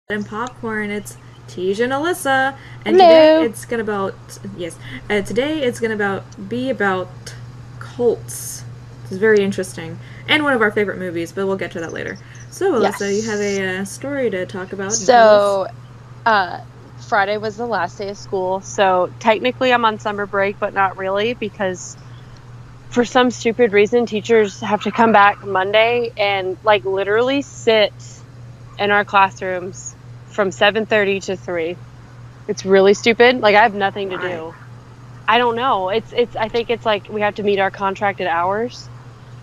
And popcorn. It's Tej and Alyssa, and today Hello. it's gonna about yes. Today it's gonna be about cults. It's very interesting and one of our favorite movies, but we'll get to that later. So Alyssa, you have Yes. a story to talk about and tell us. So, uh, Friday was the last day of school. So technically I'm on summer break, but not really because for some stupid reason, teachers have to come back Monday and like literally sit in our classrooms from 7:30 to 3. It's really stupid. Like I have nothing to Why? do. I don't know. I think it's like we have to meet our contracted hours.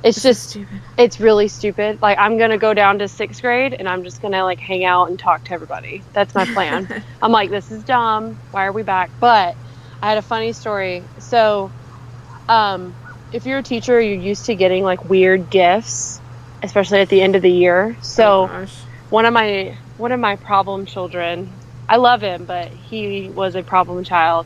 It's This is just stupid. it's really stupid. Like I'm gonna go down to sixth grade and I'm just gonna like hang out and talk to everybody. That's my plan. I'm like, this is dumb. Why are we back? But I had a funny story. So, um, if you're a teacher, you're used to getting like weird gifts, especially at the end of the year. Oh So gosh. one of my problem children, I love him, but he was a problem child,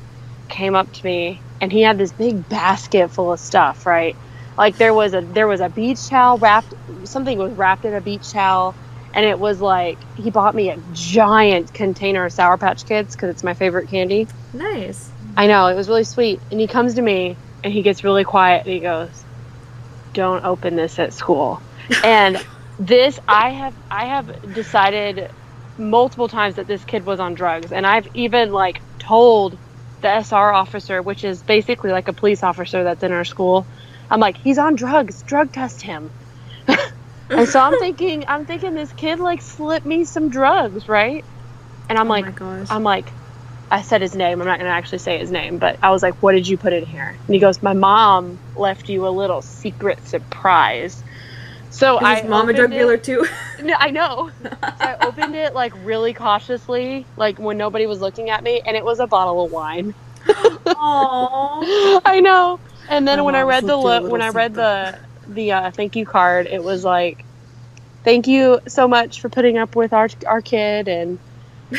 came up to me and he had this big basket full of stuff, right? Like there was a beach towel wrapped, something was wrapped in a beach towel, and it was like he bought me a giant container of Sour Patch Kids because it's my favorite candy. Nice. I know, it was really sweet. And he comes to me and he gets really quiet and he goes, "Don't open this at school." And this I have decided multiple times that this kid was on drugs, and I've even like told the SR officer, which is basically like a police officer that's in our school. I'm like, "He's on drugs. Drug test him." And so I'm thinking this kid like slipped me some drugs, right? And I'm Oh like my gosh. I'm like I said his name. I'm not going to actually say his name, but I was like, "What did you put in here?" And he goes, "My mom left you a little secret surprise." So Is his I mom a opened drug dealer it. too? No, I know. So I opened it like really cautiously, like when nobody was looking at me, and it was a bottle of wine. Aww. I know. And My then when I mom read slipped you a when little I read something. the thank you card, it was like, "Thank you so much for putting up with our kid," and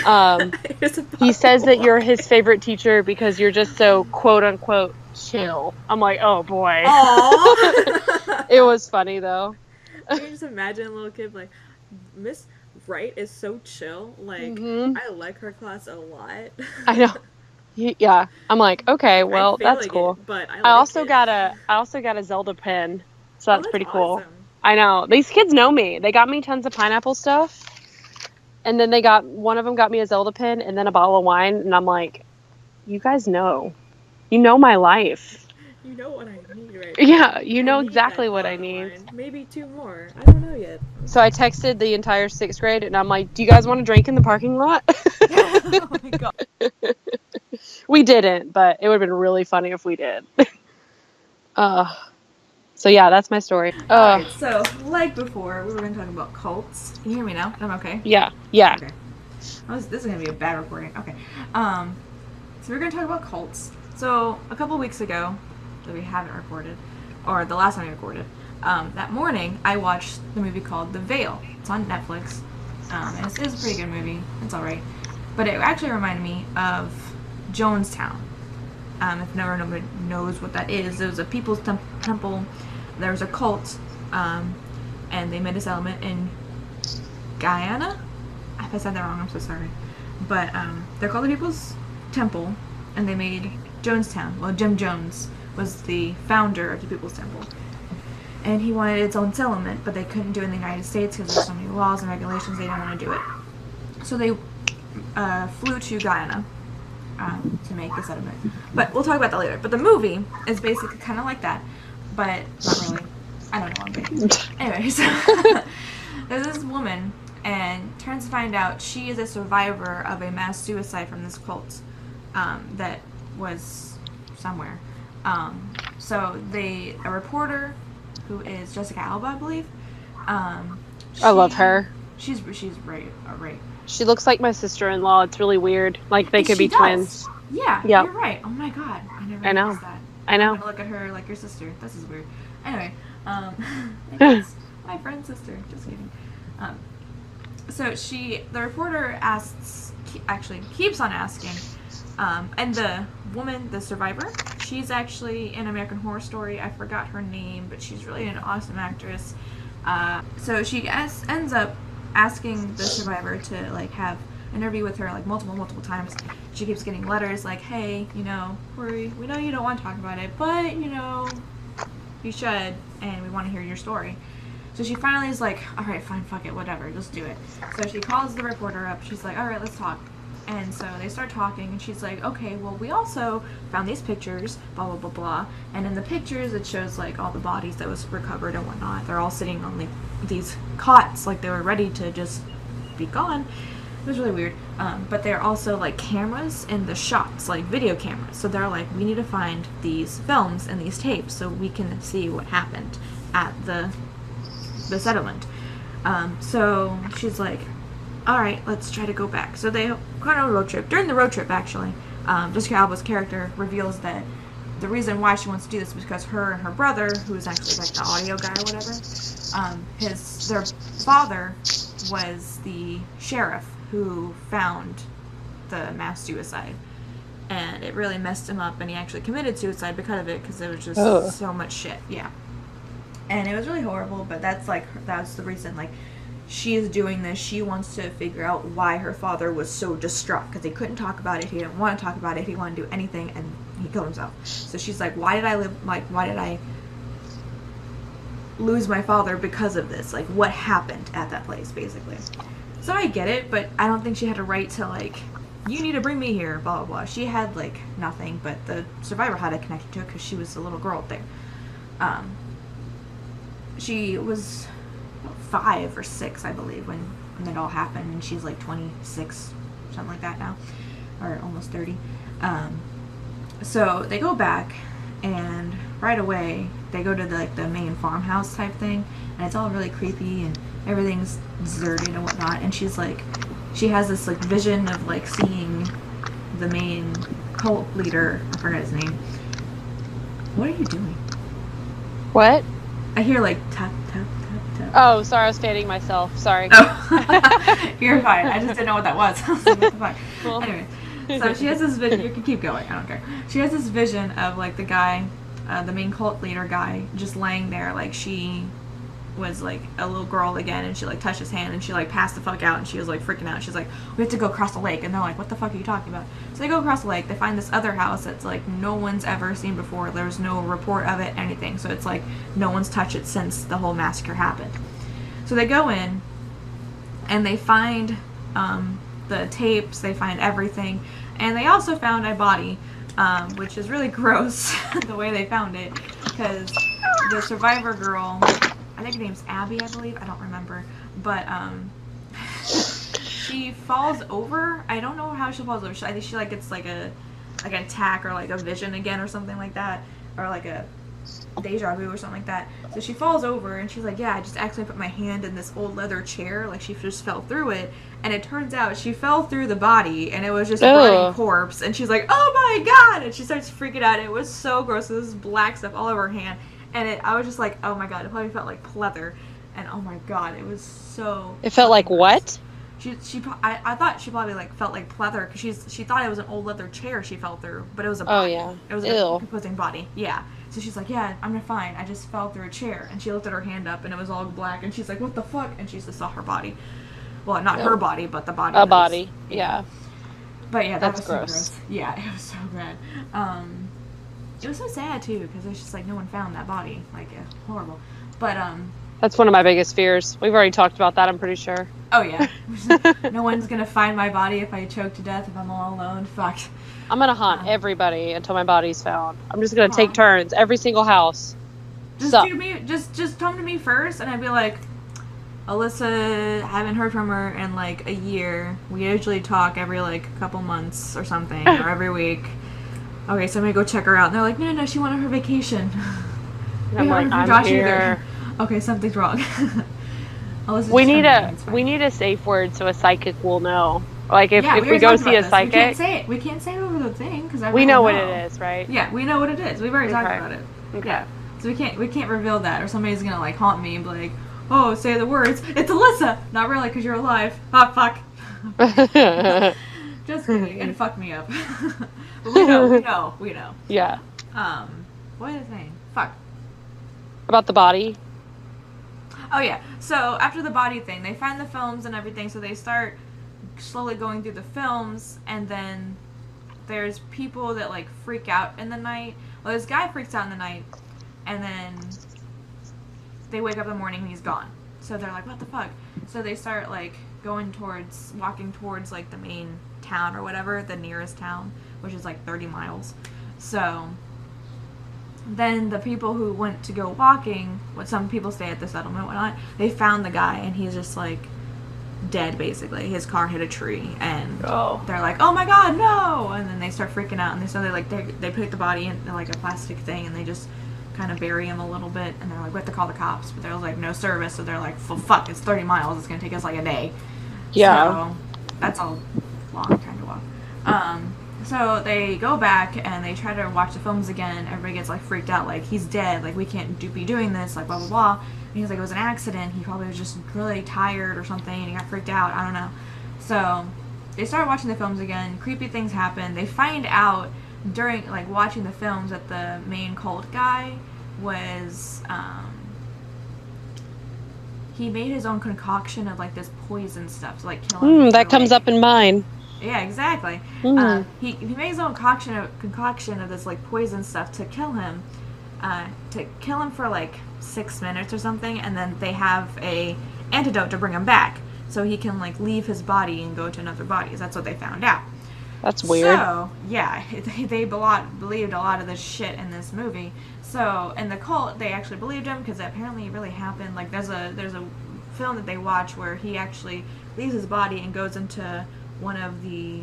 um Here's a he says bottle of that you're wine. his favorite teacher because you're just so quote unquote chill. I'm like, "Oh boy." It Aww. was funny though. I can just imagine a little kid like, Miss Wright is so chill. Like, Mhm. I like her class a lot. I know. Yeah. I'm like, "Okay, I'm well, that's failing cool." it, but I I like also it. got a I also got a Zelda pen. So Oh, that's that's pretty cool. awesome. I know. These kids know me. They got me tons of pineapple stuff, and then they got one of them got me a Zelda pen and then a bottle of wine, and I'm like, "You guys know. You know my life." You know what I need right now. Yeah, you I know need exactly that what I bottle of need. wine. Maybe two more. I don't know yet. So I texted the entire sixth grade and I'm like, "Do you guys want to drink in the parking lot?" Oh my god. We didn't, but it would have been really funny if we did. Uh, so yeah, that's my story. Alright, so, like before, we were going to talk about cults. Can you hear me now? I'm okay? Yeah, yeah. Okay. This is going to be a bad recording. Okay. Um, so we're going to talk about cults. So, a couple weeks ago, that we haven't recorded, or the last time we recorded, that morning, I watched the movie called The Veil. It's on Netflix. It's a pretty good movie. It's alright. But it actually reminded me of Jonestown. If never nobody knows what that is, it was a people's temple. There was a cult, um, and they made a settlement in Guyana. If I said that wrong, I'm so sorry. But they're called the People's Temple, and they made Jonestown. Well, Jim Jones was the founder of the People's Temple, and he wanted its own settlement, but they couldn't do it in the United States because there's so many laws and regulations. They didn't want to do it, so they flew to Guyana to make a settlement. But we'll talk about that later. But the movie is basically kind of like that, but not really. I don't know. I'm kidding. Anyway, so there's this woman, and turns to find out she is a survivor of a mass suicide from this cult that was somewhere. So a reporter who is Jessica Alba, I believe. Um, I love she her. she's right, right. She looks like my sister-in-law. It's really weird. Like they could She be does. twins. Yeah, Yep. you're right. Oh my god, I never I know. noticed that. I I'm know. gonna look at her like your sister. This is weird. Anyway, like it's my friend's sister. Just kidding. Um, the reporter actually keeps on asking, and the woman, the survivor, she's actually in American Horror Story. I forgot her name, but she's really an awesome actress. So she ends up asking the survivor to like have an interview with her like multiple times. She keeps getting letters like, hey, we know you don't want to talk about it, but you should, and we want to hear your story. So she finally is like, all right, fine, fuck it, whatever, just do it. So she calls the reporter up. She's like, all right, let's talk. And so they start talking, and she's like, okay, well, we also found these pictures, blah, blah, blah, blah. And in the pictures, it shows, like, all the bodies that was recovered and whatnot. They're all sitting on, like, these cots, like they were ready to just be gone. It was really weird. But they're also, like, cameras in the shots, like video cameras. So they're like, we need to find these films and these tapes so we can see what happened at the settlement. So she's like, all right, let's try to go back. So they go on a road trip. During the road trip, actually, Jessica Alba's character reveals that the reason why she wants to do this is because her and her brother, who is actually like the audio guy or whatever, their father was the sheriff who found the mass suicide, and it really messed him up, and he actually committed suicide because of it, because there was just so much shit. Yeah, and it was really horrible. But that's the reason, like, she is doing this. She wants to figure out why her father was so distraught, because he couldn't talk about it. He didn't want to talk about it. He didn't want to do anything, and he killed himself. So she's like, why did I lose my father because of this? Like, what happened at that place, basically. So I get it, but I don't think she had a right to, like, you need to bring me here, blah, blah, blah. She had, like, nothing, but the survivor had a connection to it because she was a little girl there. She was 5 or 6, I believe, when it all happened, and she's like 26, something like that now, or almost 30. So they go back, and right away they go to the main farmhouse type thing, and it's all really creepy, and everything's deserted and whatnot. And she's like, she has this like vision of like seeing the main cult leader. I forgot his name. What are you doing? What? I hear like tap tap. Oh, sorry, I was fanning myself. Sorry. Oh. You're fine. I just didn't know what that was. I was like, what the fuck? Well. Anyway, so she has this vision. You can keep going. I don't care. She has this vision of, like, the guy, the main cult leader guy, just laying there. Like, she was, like, a little girl again, and she, like, touched his hand, and she, like, passed the fuck out, and she was, like, freaking out. She's like, we have to go across the lake. And they're like, what the fuck are you talking about? So they go across the lake. They find this other house that's, like, no one's ever seen before. There's no report of it, anything. So it's, like, no one's touched it since the whole massacre happened. So they go in, and they find the tapes, they find everything, and they also found a body, which is really gross, the way they found it, because the survivor girl, I think her name's Abby, I believe, I don't remember, but she falls over. I don't know how she falls over. I think she, like, gets, like, an attack or, like, a vision again or something like that, or, like, a deja vu or something like that. So she falls over, and she's like, yeah, I just accidentally put my hand in this old leather chair, like she just fell through it, and it turns out she fell through the body, and it was just a burning corpse, and she's like, oh my god, and she starts freaking out. It was so gross. This black stuff all over her hand, and I was just like, oh my god, it probably felt like pleather, and oh my god, it was so... It felt like gross. What? I thought she probably, like, felt like pleather, because she thought it was an old leather chair she fell through, but it was a body. Oh, yeah. It was a decomposing body. Yeah. So she's like, yeah, I'm fine. I just fell through a chair. And she lifted her hand up, and it was all black. And she's like, what the fuck? And she just saw her body. Well, not her body, but the body. A body, yeah. But yeah, that was gross. So gross. Yeah, it was so bad. It was so sad, too, because it was just like no one found that body. Like, horrible. But, that's one of my biggest fears. We've already talked about that, I'm pretty sure. Oh, yeah. No one's going to find my body if I choke to death, if I'm all alone. Fuck. I'm going to haunt everybody until my body's found. I'm just going to take turns, every single house. Just come to me first, and I'd be like, Alyssa, haven't heard from her in, like, a year. We usually talk every, like, couple months or something, or every week. Okay, so I'm going to go check her out. And they're like, no, she went on her vacation. And I'm like, I'm here. Okay, something's wrong. We need a safe word so a psychic will know. Like, if we go see a psychic... We can't say it over the thing, because we know what it is, right? Yeah, we know what it is. We've already talked about it. Okay. Yeah. So we can't reveal that, or somebody's gonna, like, haunt me and be like, oh, say the words. It's Alyssa! Not really, because you're alive. Oh, fuck. Just kidding. And fuck me up. But we know. Yeah. What is his name? Fuck. About the body? Oh yeah. So after the body thing, they find the films and everything. So they start slowly going through the films, and then there's people that like freak out in the night. Well, this guy freaks out in the night, and then they wake up in the morning and he's gone. So they're like, what the fuck? So they start like walking towards like the main town or whatever, the nearest town, which is like 30 miles. So then the people who went to go walking, some people stay at the settlement, whatnot, they found the guy and he's just like dead basically. His car hit a tree and they're like, oh my god, no! And then they start freaking out, and they put the body in like a plastic thing and they just kind of bury him a little bit, and they're like, we have to call the cops, but there's like no service, so they're like, well, fuck, it's 30 miles, it's gonna take us like a day. Yeah. So that's a long time to walk. So they go back and they try to watch the films again. Everybody gets like freaked out, like he's dead, like we can't be doing this, like blah blah blah. And he's like, it was an accident. He probably was just really tired or something, and he got freaked out. I don't know. So they start watching the films again. Creepy things happen. They find out during like watching the films that the main cult guy was he made his own concoction of like this poison stuff to like kill him. That comes up in mine. Yeah, exactly. He made his own concoction of this like poison stuff to kill him for like 6 minutes or something, and then they have a antidote to bring him back, so he can like leave his body and go to another body. That's what they found out. That's weird. So yeah, they believed a lot of this shit in this movie. So in the cult, they actually believed him because apparently it really happened. Like there's a film that they watch where he actually leaves his body and goes into one of the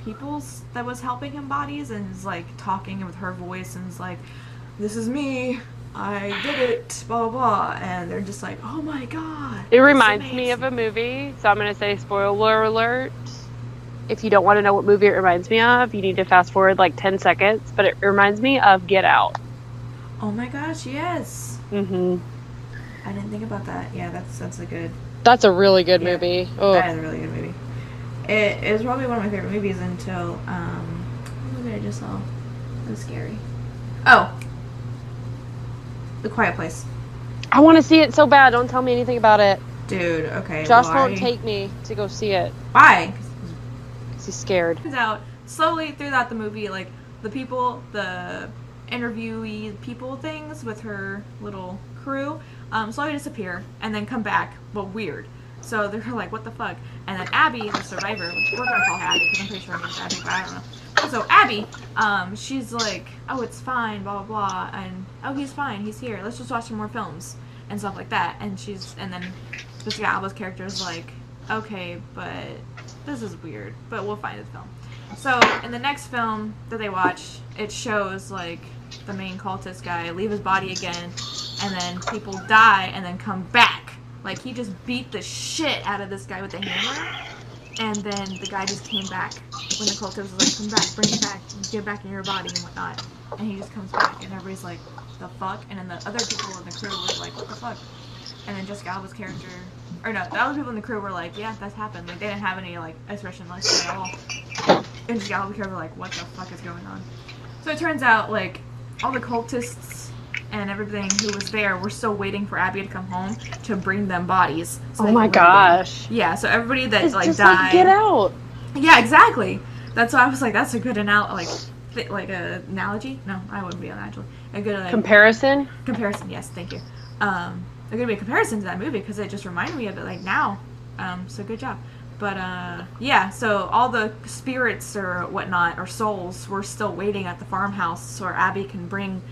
people's that was helping him bodies, and is like talking with her voice, and is like, this is me, I did it, blah blah blah, and they're just like, oh my god. It reminds me of a movie, so I'm going to say spoiler alert. If you don't want to know what movie it reminds me of, you need to fast forward like 10 seconds, but it reminds me of Get Out. Oh my gosh, yes. Mm-hmm. I didn't think about that. Yeah, That's a really good movie. Oh. That is a really good movie. It was probably one of my favorite movies until what movie I just saw? It was scary. Oh, The Quiet Place. I want to see it so bad. Don't tell me anything about it. Dude, okay. Josh won't take me to go see it. Why? Because he's scared. Turns out, slowly throughout the movie, like, the interviewee people things with her little crew, slowly disappear and then come back, but weird. So they're like, what the fuck? And then Abby, the survivor, which we're gonna call her Abby because I'm pretty sure her name's Abby, but I don't know. So Abby, she's like, oh, it's fine, blah, blah, blah, and, oh, he's fine, he's here, let's just watch some more films, and stuff like that. And then Jessica Alba's character is like, okay, but this is weird, but we'll find the film. So in the next film that they watch, it shows, like, the main cultist guy leave his body again, and then people die and then come back. Like, he just beat the shit out of this guy with a hammer, and then the guy just came back when the cultist was like, come back, bring it back, get back in your body and whatnot. And he just comes back, and everybody's like, the fuck? And then the other people in the crew were like, what the fuck? And then Jessica Alba's character, or no, the other people in the crew were like, yeah, that's happened. Like, they didn't have any, like, expression like that at all. And Jessica Alba's character were like, what the fuck is going on? So it turns out, like, all the cultists and everything who was there were still waiting for Abby to come home to bring them bodies. So oh my gosh. Yeah, so everybody that it's like just died. Like Get Out. Yeah, exactly. That's why I was like, that's a good like a analogy. No, I wouldn't be an analogy. A good like, comparison. Comparison, yes, thank you. It could be a comparison to that movie because it just reminded me of it like now. So good job. But yeah, so all the spirits or whatnot or souls were still waiting at the farmhouse so Abby can bring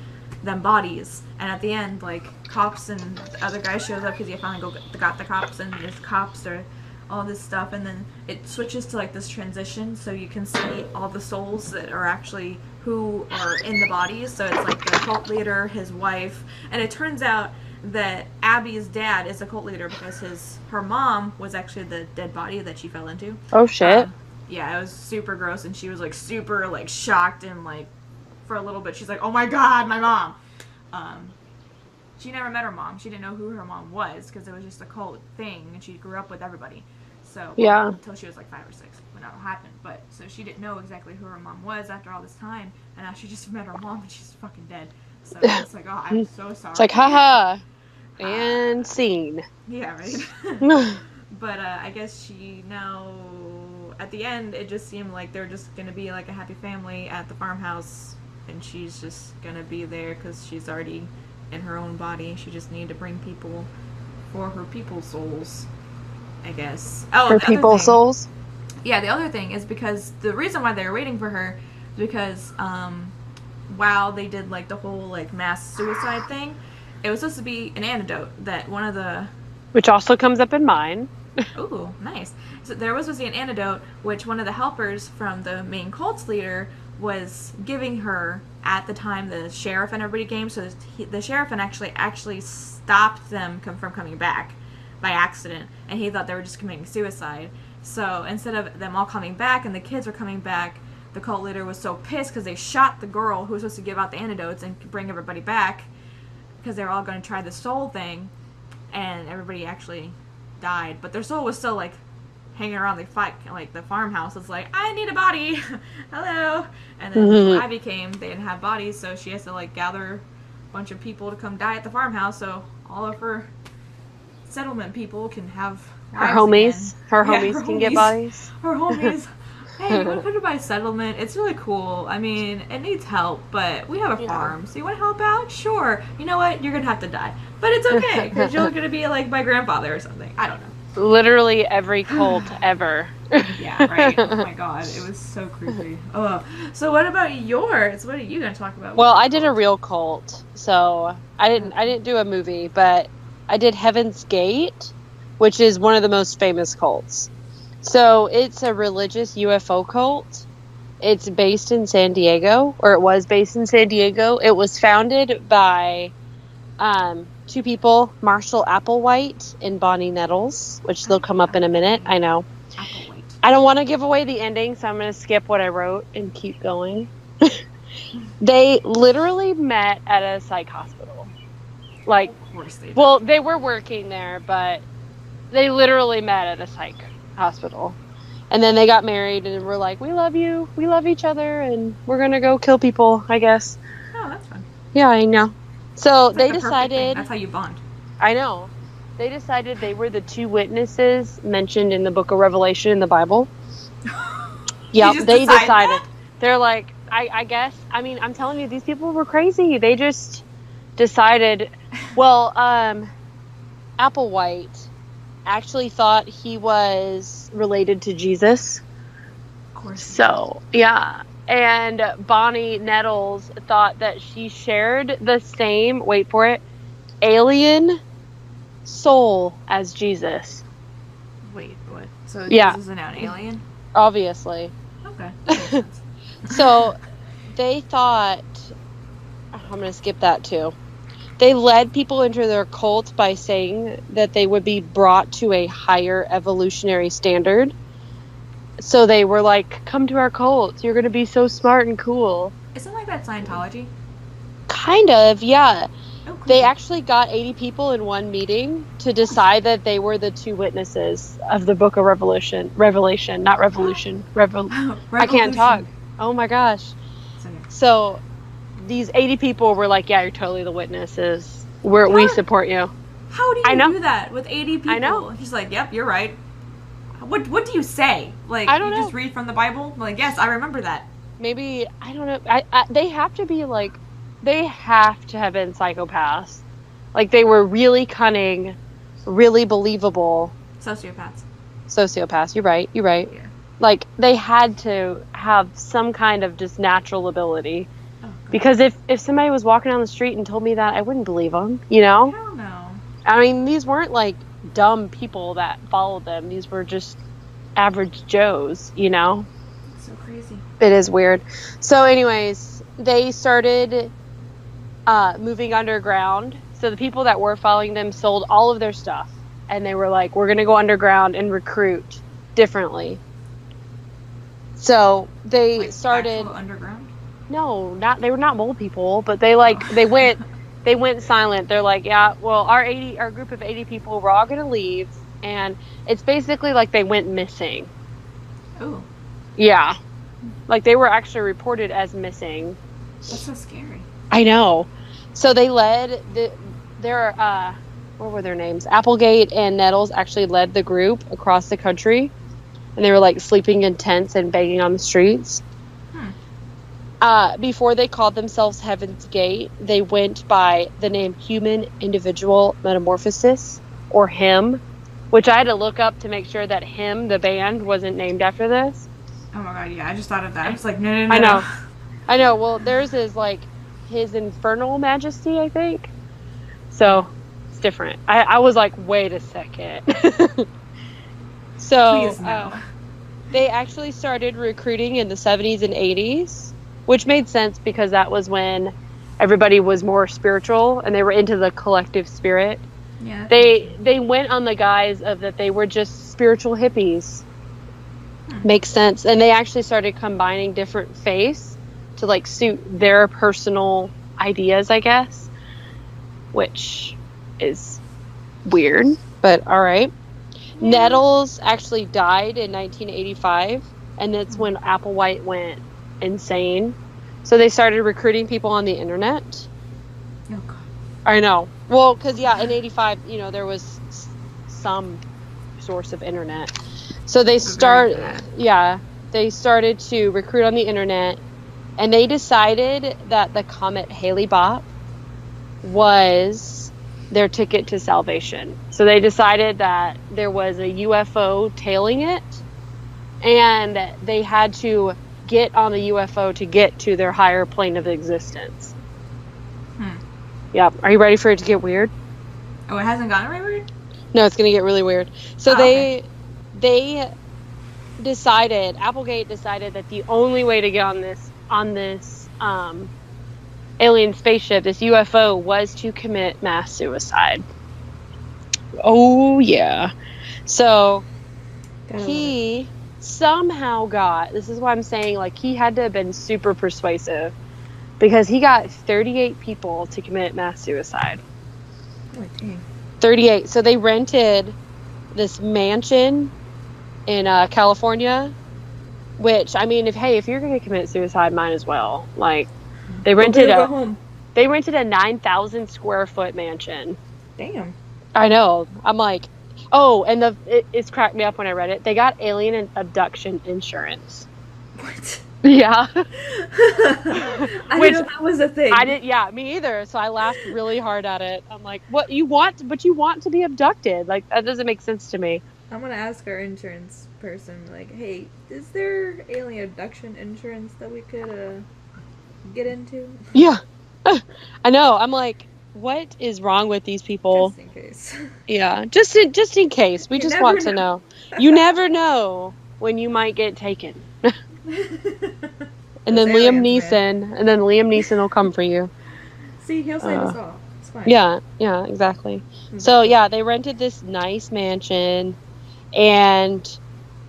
them bodies, and at the end, like, cops and the other guy shows up because he finally got the cops, and there's cops or all this stuff, and then it switches to like this transition, so you can see all the souls that are actually who are in the bodies. So it's like the cult leader, his wife, and it turns out that Abby's dad is a cult leader because her mom was actually the dead body that she fell into. Oh shit. Yeah, it was super gross, and she was like super like shocked and like. For a little bit, she's like, oh my god, my mom. She never met her mom. She didn't know who her mom was because it was just a cult thing, and she grew up with everybody. So yeah, until she was like 5 or 6 when that all happened. But so she didn't know exactly who her mom was after all this time, and now she just met her mom and she's fucking dead. So it's like, oh, I'm so sorry. It's like, haha. And scene. Yeah, right. But I guess she now, at the end, it just seemed like they're just gonna be like a happy family at the farmhouse, and she's just gonna be there because she's already in her own body. She just needed to bring people for her people's souls, I guess. Oh, For the other people's thing- souls. Yeah, the other thing is because the reason why they were waiting for her is because while they did like the whole like mass suicide thing, it was supposed to be an antidote that one of the Which also comes up in mine. ooh, nice. So there was supposed to be an antidote, which one of the helpers from the main cult's leader was giving her at the time the sheriff and everybody came. So the sheriff and actually stopped them from coming back by accident, and he thought they were just committing suicide. So instead of them all coming back and the kids were coming back, the cult leader was so pissed because they shot the girl who was supposed to give out the antidotes and bring everybody back because they were all going to try the soul thing, and everybody actually died, but their soul was still like hanging around the farmhouse. It's like, I need a body. Hello. And then Abby came, they didn't have bodies, so she has to like gather a bunch of people to come die at the farmhouse so all of her settlement people can have Her lives homies. again. Her Yeah, homies can get bodies. Her homies. Hey, you want to come to my settlement? It's really cool. I mean, it needs help, but we have a farm, so you want to help out? Sure. You know what? You're going to have to die. But it's okay, because you're going to be like my grandfather or something. I don't know. Literally every cult ever. Yeah, right. Oh my god, it was so creepy. Oh, so what about yours? What are you going to talk about? Well, I did a real cult, so I didn't do a movie, but I did Heaven's Gate, which is one of the most famous cults. So it's a religious UFO cult. It's based in San Diego, or it was based in San Diego. It was founded by two people, Marshall Applewhite and Bonnie Nettles, which they'll come up in a minute. I know. Applewhite. I don't want to give away the ending, so I'm going to skip what I wrote and keep going. They literally met at a psych hospital. Like, Of course they did. well, they were working there, but they literally met at a psych hospital. And then they got married and were like, we love you, we love each other, and we're going to go kill people, I guess. Oh, that's fun. Yeah, I know. So It's like they the perfect thing. decided, That's how you bond. I know, they decided they were the two witnesses mentioned in the book of Revelation in the Bible. Yeah, just they decide decided. that? They're like, I guess, I mean, I'm telling you, these people were crazy. They just decided, well, Applewhite actually thought he was related to Jesus. Of course. So, yeah. And Bonnie Nettles thought that she shared the same, wait for it, alien soul as Jesus. Wait, what? So Yeah. this is now an alien? Obviously. Okay. That makes sense. So they thought, I'm going to skip that too. They led people into their cult by saying that they would be brought to a higher evolutionary standard. So they were like, come to our cult. You're going to be so smart and cool. Isn't like that Scientology? Kind of, yeah. Oh, cool. They actually got 80 people in one meeting to decide that they were the two witnesses of the book of Revelation, not Revolution. I can't talk. Oh my gosh. Sorry. So these 80 people were like, yeah, you're totally the witnesses. We What? support you. How do I you know. do that with 80 people? I know. She's like, yep, you're right. What do you say? Like, I don't you know. just read from the Bible? Like, yes, I remember that. Maybe, I don't know. They have to be like, they have to have been psychopaths. Like, they were really cunning, really believable Sociopaths. sociopaths. You're right. Yeah. Like, they had to have some kind of just natural ability. Oh, God. Because if somebody was walking down the street and told me that, I wouldn't believe them, you know? Hell no. I mean, these weren't like dumb people that followed them. These were just average Joes, you know? It's so crazy. It is weird. So anyways, they started moving underground. So the people that were following them sold all of their stuff. And they were like, we're going to go underground and recruit differently. So they Like, started... actual underground? No, they were not mole people, but they went silent. They're like, yeah, well, our group of 80 people, we're all going to leave. And it's basically like they went missing. Ooh, Yeah. Like they were actually reported as missing. that's so scary. I know. So they led their what were their names? Applegate and Nettles actually led the group across the country, and they were like sleeping in tents and begging on the streets. Before they called themselves Heaven's Gate, they went by the name Human Individual Metamorphosis, or HIM, which I had to look up to make sure that HIM, the band, wasn't named after this. Oh my god, yeah, I just thought of that. I was like, no. I know. Well, theirs is like His Infernal Majesty, I think. So it's different. I was like, wait a second. So Please no. they actually started recruiting in the 70s and 80s, which made sense because that was when everybody was more spiritual and they were into the collective spirit. Yeah. They went on the guise of that they were just spiritual hippies. Makes sense. And they actually started combining different faiths to like suit their personal ideas, I guess, which is weird, but all right. Yeah. Nettles actually died in 1985, and that's when Applewhite went insane. So they started recruiting people on the internet. Oh god. I know. Well, because in 85, there was some source of internet. So they started to recruit on the internet, and they decided that the comet Hale-Bopp was their ticket to salvation. So they decided that there was a UFO tailing it, and they had to get on the UFO to get to their higher plane of existence. Yeah. Are you ready for it to get weird? Oh, it hasn't gotten really weird? No, it's going to get really weird. So they decided, Applegate decided that the only way to get on this alien spaceship, this UFO, was to commit mass suicide. Oh, yeah. So he somehow got, this is why I'm saying, like, he had to have been super persuasive, because he got 38 people to commit mass suicide. Oh, dang. 38. So they rented this mansion in California, which, I mean, if you're going to commit suicide, might as well. Like, they rented a 9,000 square foot mansion. Damn. I know. I'm like, oh, and it's cracked me up when I read it. They got alien and abduction insurance. What? Yeah. I didn't know that was a thing. Yeah, me either. So I laughed really hard at it. I'm like, what, you want to be abducted? Like, that doesn't make sense to me. I'm gonna ask our insurance person, like, hey, is there alien abduction insurance that we could get into? Yeah. I know. I'm like, what is wrong with these people? Just in case. Yeah, just in case. We just want to know. You never know when you might get taken. And then Liam Neeson will come for you. See, he'll save us all. It's fine. Yeah, exactly. Mm-hmm. So they rented this nice mansion, and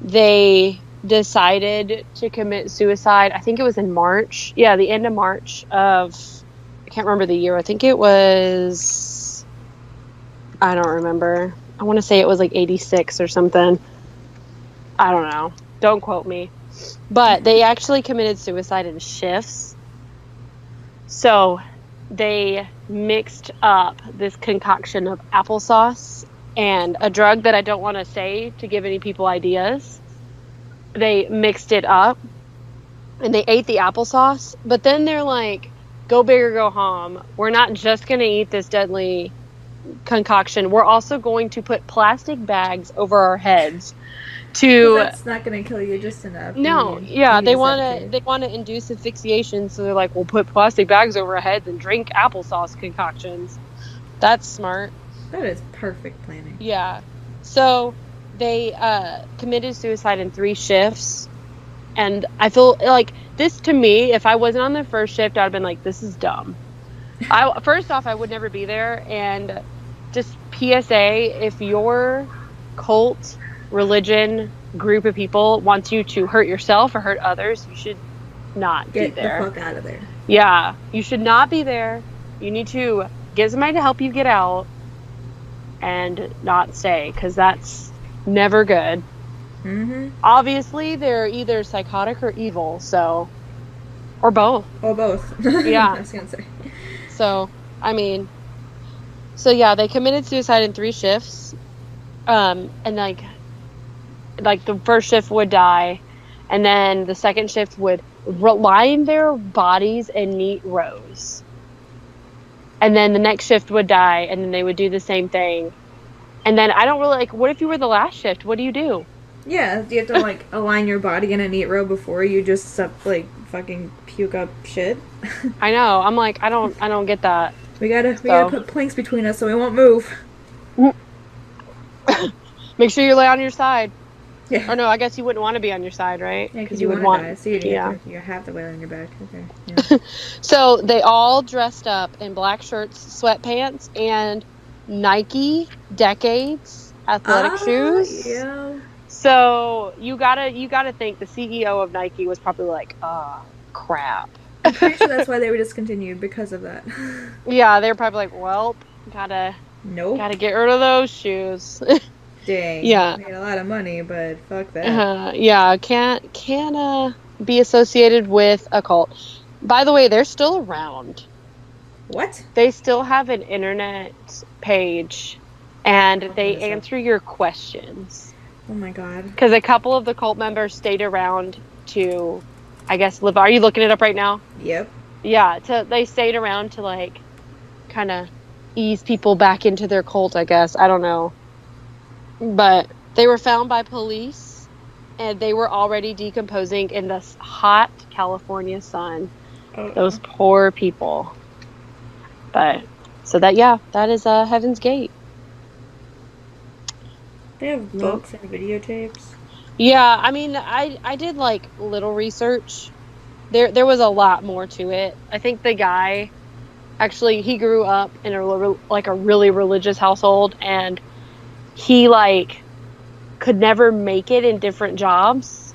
they decided to commit suicide. I think it was in March. Yeah, the end of March of, I can't remember the year. I think it was, I don't remember. I want to say it was like 86 or something. I don't know. Don't quote me. But they actually committed suicide in shifts. So they mixed up this concoction of applesauce and a drug that I don't want to say to give any people ideas. They mixed it up and they ate the applesauce. But then they're like, go big or go home. We're not just going to eat this deadly concoction. We're also going to put plastic bags over our heads. That's not going to kill you just enough. No, they want to induce asphyxiation, so they're like, we'll put plastic bags over our heads and drink applesauce concoctions. That's smart. That is perfect planning. Yeah. So they committed suicide in 3 shifts, and I feel like this, to me, if I wasn't on the first shift, I'd have been like, this is dumb. First off, I would never be there, and just PSA, if your cult, religion, group of people wants you to hurt yourself or hurt others, you should not be there. Get the fuck out of there. Yeah, you should not be there. You need to get somebody to help you get out and not stay, because that's never good. Mm-hmm. Obviously, they're either psychotic or evil, so, or both. Or both. Yeah. I was gonna say. So, I mean, So yeah, they committed suicide in 3 shifts. And like the first shift would die, and then the second shift would line their bodies in neat rows. And then the next shift would die, and then they would do the same thing. And then I don't really like, what if you were the last shift? What do you do? Yeah, you have to like align your body in a neat row before you just like fucking puke up shit. I know. I'm like, I don't get that. We gotta put planks between us so we won't move. Make sure you lay on your side. Yeah. Or no, I guess you wouldn't want to be on your side, right? Yeah, because you would want. Die. So you have to lay on your back. Okay. Yeah. So they all dressed up in black shirts, sweatpants, and Nike Decades athletic shoes. Yeah. So you gotta think the CEO of Nike was probably like, oh, crap. I'm pretty sure that's why they were discontinued, because of that. Yeah, they were probably like, well, gotta get rid of those shoes. Dang. Yeah. Made a lot of money, but fuck that. Yeah, can't be associated with a cult. By the way, they're still around. What? They still have an internet page, and they answer your questions. Oh my god. Because a couple of the cult members stayed around to, I guess, live. Are you looking it up right now? Yep. Yeah, they stayed around to, like, kind of ease people back into their cult, I guess. I don't know. But they were found by police, and they were already decomposing in this hot California sun. Those poor people. But, so that is Heaven's Gate. They have books and videotapes. Yeah, I mean, I did, like, little research. There was a lot more to it. I think the guy, actually, he grew up in a really religious household, and he, like, could never make it in different jobs,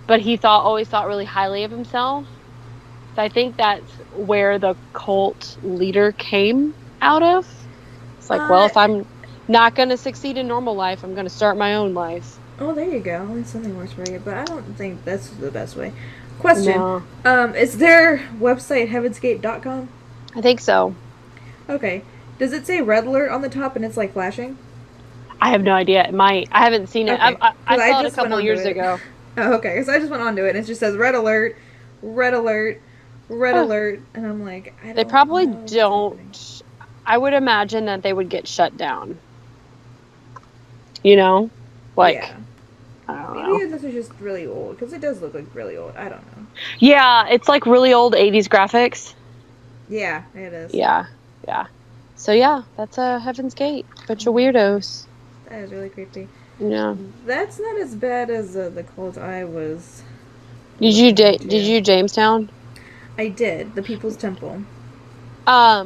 but he always thought really highly of himself. So I think that's where the cult leader came out of. It's like, well, if I'm not going to succeed in normal life, I'm going to start my own life. Oh, there you go. At least something works for you, but I don't think that's the best way. Question. No. Is their website heavensgate.com? I think so. Okay. Does it say red alert on the top and it's like flashing? I have no idea. It might. I haven't seen it. Okay. I saw it a couple years ago. Oh, okay. Because I just went onto it and it just says red alert, red alert, red alert. And I'm like, I don't know. They probably don't. I would imagine that they would get shut down. You know? Like, yeah. I don't know. Maybe this is just really old. Because it does look like really old. I don't know. Yeah, it's like really old 80s graphics. Yeah, it is. Yeah. So yeah, that's Heaven's Gate. Bunch of weirdos. That is really creepy. Yeah. That's not as bad as the cult I was. Did you Jamestown? I did. The People's Temple. I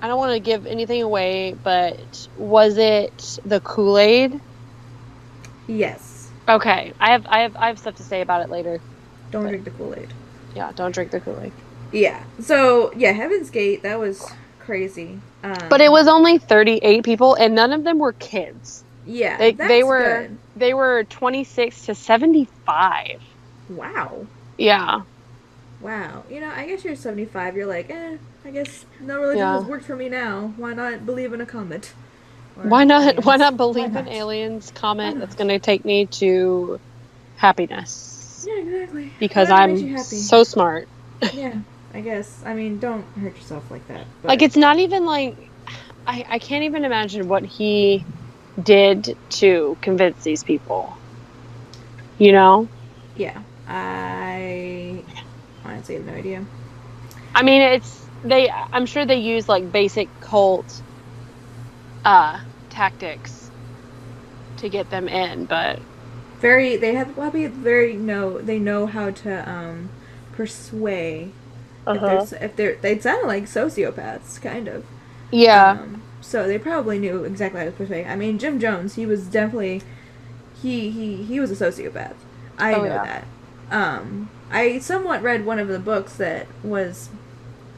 don't want to give anything away, but was it the Kool-Aid? Yes. Okay. I have stuff to say about it later. Don't drink the Kool-Aid. Yeah, don't drink the Kool-Aid. Yeah. So, yeah, Heaven's Gate, that was crazy. But it was only 38 people, and none of them were kids. Yeah, they were 26 to 75. Wow. Yeah. Wow. You know, I guess you're 75. You're like, I guess no religion has worked for me now. Why not believe in a comet? Why not believe in aliens, comet that's going to take me to happiness? Yeah, exactly. Because I'm so smart. Yeah, I guess. I mean, don't hurt yourself like that. But. Like, it's not even like... I can't even imagine what he did to convince these people. You know? Yeah. I honestly have no idea. I mean, I'm sure they use, like, basic cult tactics to get them in, but... They know how to, persuade. They sound like sociopaths, kind of. Yeah. So they probably knew exactly how to persuade. I mean, Jim Jones, he was definitely, he was a sociopath. I know that. I somewhat read one of the books that was,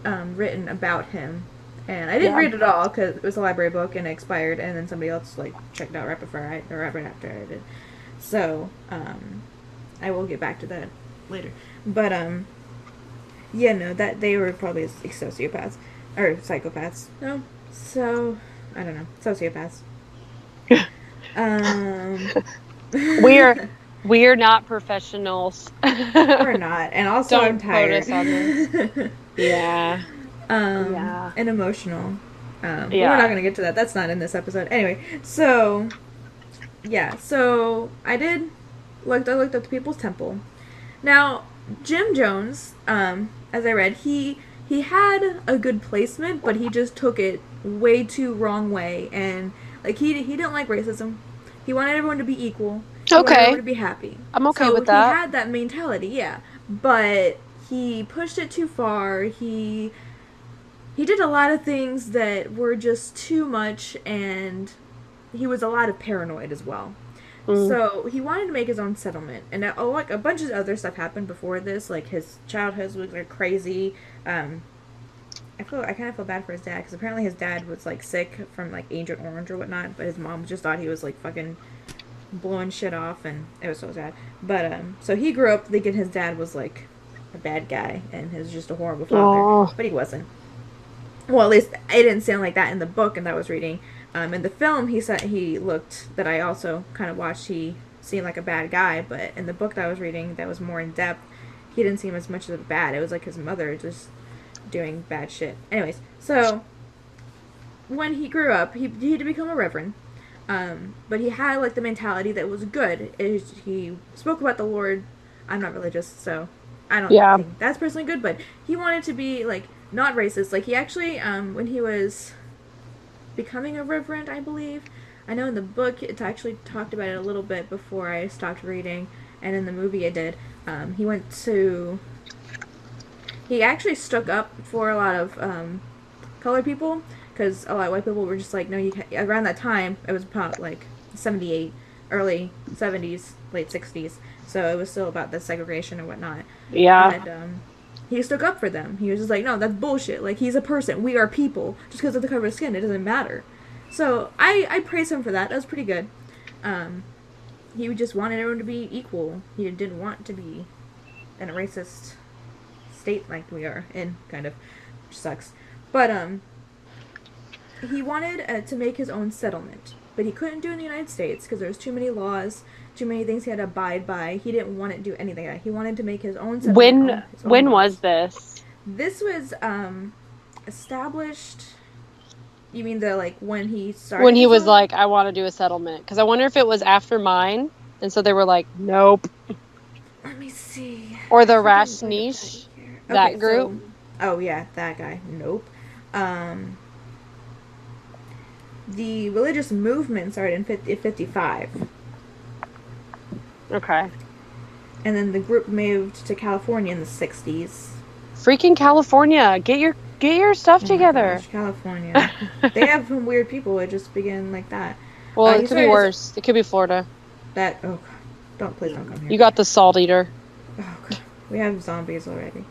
written about him. And I didn't read it all because it was a library book and it expired, and then somebody else, like, checked it out right after I did. So, I will get back to that later. But, yeah, no, that they were probably sociopaths. Or psychopaths. No? So, I don't know. Sociopaths. Um, We're not professionals. we're not. And also, I'm Don't quote tired. us on this. Yeah. Yeah. And emotional. But we're not Yeah. going to get to that. That's not in this episode. Anyway, so, yeah. So, I looked up the People's Temple. Now, Jim Jones, as I read, he had a good placement, but he just took it way too wrong way, and like he didn't like racism. He wanted everyone to be equal. He wanted everyone Okay. to be happy. I'm okay So with he that. had that mentality, yeah. But he pushed it too far. He did a lot of things that were just too much, and he was a lot of paranoid as well. Mm. So he wanted to make his own settlement, and like a bunch of other stuff happened before this. Like his childhood was like crazy. I kind of feel bad for his dad because apparently his dad was like sick from like Agent Orange or whatnot, but his mom just thought he was like fucking blowing shit off, and it was so sad. But so he grew up thinking his dad was like a bad guy and he was just a horrible father, Oh. but he wasn't. Well, at least it didn't sound like that in the book and that I was reading. In the film, he said he looked that I also kind of watched. He seemed like a bad guy, but in the book that I was reading, that was more in depth. He didn't seem as much of a bad. It was like his mother just doing bad shit. Anyways, so when he grew up, he had to become a reverend. But he had like the mentality that was good. He spoke about the Lord. I'm not religious, so I don't Yeah. think that's personally good. But he wanted to be like not racist. Like he actually, when he was becoming a reverend, I believe. I know in the book it actually talked about it a little bit before I stopped reading, and in the movie it did. He went to. He actually stuck up for a lot of colored people because a lot of white people were just like, no, you can't. Around that time, it was about like 78, early 70s, late 60s. So it was still about the segregation and whatnot. Yeah. And he stuck up for them. He was just like, no, that's bullshit. Like, he's a person. We are people. Just because of the color of his skin, it doesn't matter. So I praise him for that. That was pretty good. He just wanted everyone to be equal. He didn't want to be in a racist state like we are in, kind of. Which sucks. But, he wanted to make his own settlement. But he couldn't do it in the United States because there's too many laws, too many things he had to abide by. He didn't want to do anything like that. He wanted to make his own settlement. When was this? This was established. You mean the like when he started? When he was like, I want to do a settlement. Because I wonder if it was after mine. And so they were like, nope. Let me see. Or the Rashnish, that group. So, oh yeah, that guy. Nope. The religious movement started in 55. Okay. And then the group moved to California in the 60s. Freaking California. Get your stuff together. Gosh, California. They have some weird people. It just began like that. Well, it could be worse. It could be Florida. Please don't come here. You got the salt eater. Oh god, we have zombies already.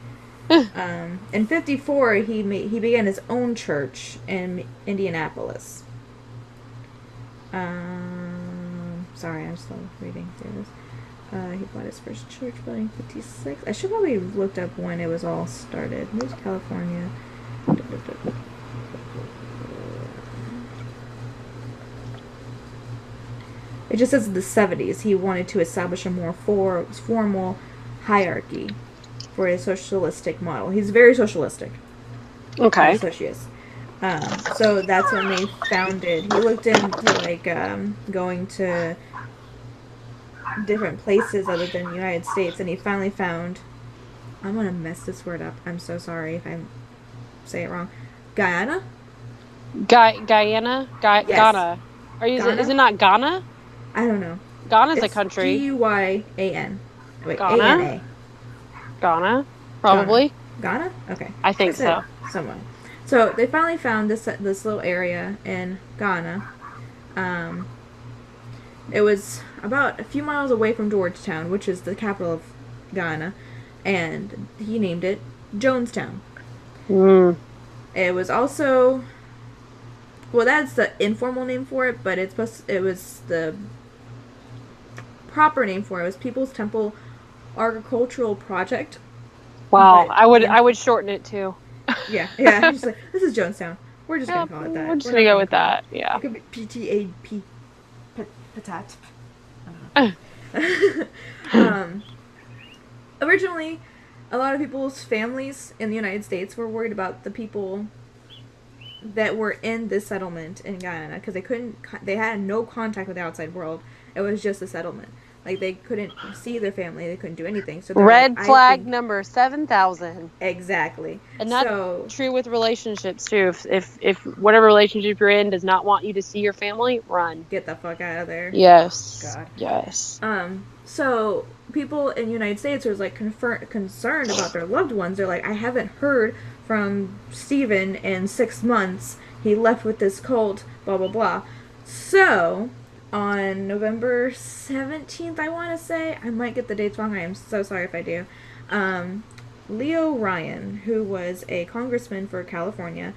In 54, he began his own church in Indianapolis. Sorry, I'm still reading through this. He bought his first church building in 56. I should probably have looked up when it was all started. Moved to California. It just says in the 70s he wanted to establish a more formal hierarchy for a socialistic model. He's very socialistic. Okay. So she is. So that's when they founded. He looked into like going to different places other than the United States, and he finally found. I'm gonna mess this word up. I'm so sorry if I say it wrong. Guyana. Guyana. Yes. Ghana. Is it not Ghana? I don't know. Ghana's a country. Guyana. Wait, Ghana? A-N-A. Ghana, probably. Ghana? Okay. I think so. Somewhere. So they finally found this little area in Ghana. It was about a few miles away from Georgetown, which is the capital of Ghana, and he named it Jonestown. Mm. It was also, well, that's the informal name for it, but it was the proper name for it was People's Temple Agricultural Project. Wow, But, I would shorten it too. Yeah. I'm just like, this is Jonestown. We're just gonna call it that. We're just gonna go with call that. it- Yeah. It could be PTAP. Patat. I don't know. Originally, a lot of people's families in the United States were worried about the people that were in this settlement in Guyana because they had no contact with the outside world. It was just a settlement. Like, they couldn't see their family, they couldn't do anything. So Red flag number 7,000. Exactly. And that's true with relationships too. If whatever relationship you're in does not want you to see your family, run. Get the fuck out of there. Yes. God. Yes. So people in the United States are like concerned about their loved ones. They're like, I haven't heard from Steven in 6 months. He left with this cult, blah blah blah. So on November 17th, I want to say, I might get the dates wrong, I am so sorry if I do, Leo Ryan, who was a congressman for California.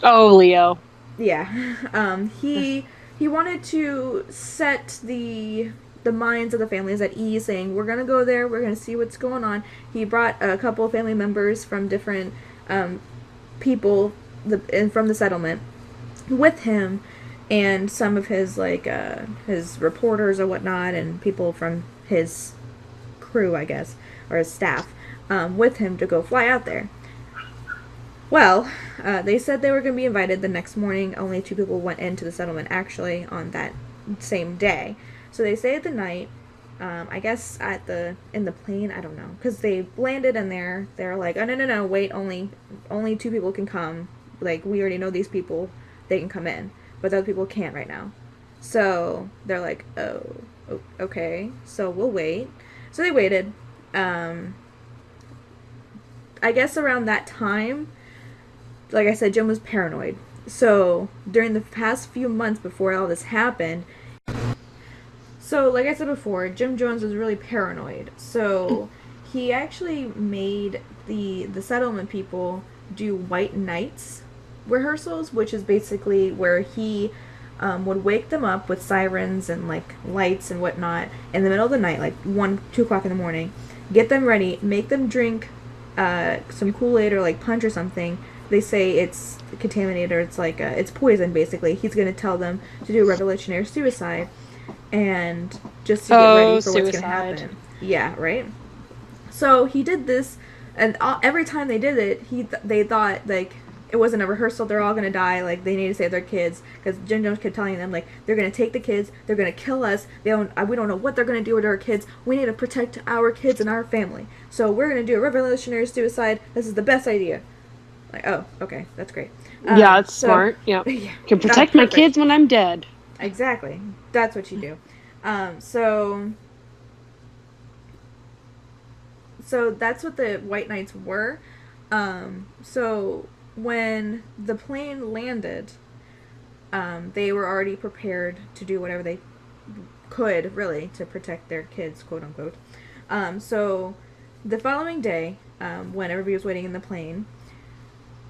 Oh, Leo. Yeah. He wanted to set the minds of the families at ease, saying, we're going to go there, we're going to see what's going on. He brought a couple of family members from different people from the settlement with him, and some of his his reporters or whatnot, and people from his crew, I guess, or his staff, with him to go fly out there. Well, they said they were going to be invited the next morning. Only 2 people went into the settlement actually on that same day. So they stayed the night. I guess in the plane, I don't know, because they landed in there. They're like, oh no, wait, only 2 people can come. Like, we already know these people, they can come in. But the other people can't right now. So they're like, oh, okay, so we'll wait. So they waited. I guess around that time, like I said, Jim was paranoid. So during the past few months before all this happened, so like I said before, Jim Jones was really paranoid. So he actually made the settlement people do white nights rehearsals, which is basically where he would wake them up with sirens and like lights and whatnot in the middle of the night, like 1-2 o'clock in the morning, get them ready, make them drink some Kool-Aid or like punch or something. They say it's contaminated, or it's like it's poison basically. He's going to tell them to do a revolutionary suicide, and just to get ready for what's going to happen. Yeah, right. So he did this, and every time they did it, they thought like it wasn't a rehearsal, they're all going to die, like, they need to save their kids, because Jim Jones kept telling them, like, they're going to take the kids, they're going to kill us, we don't know what they're going to do with our kids, we need to protect our kids and our family, so we're going to do a revolutionary suicide, this is the best idea. Like, oh, okay, that's great. Yeah, it's smart, yeah. Yeah. Can protect my kids when I'm dead. Exactly, that's what you do. So that's what the White Knights were. So when the plane landed, they were already prepared to do whatever they could, really, to protect their kids, quote unquote. So the following day, when everybody was waiting in the plane,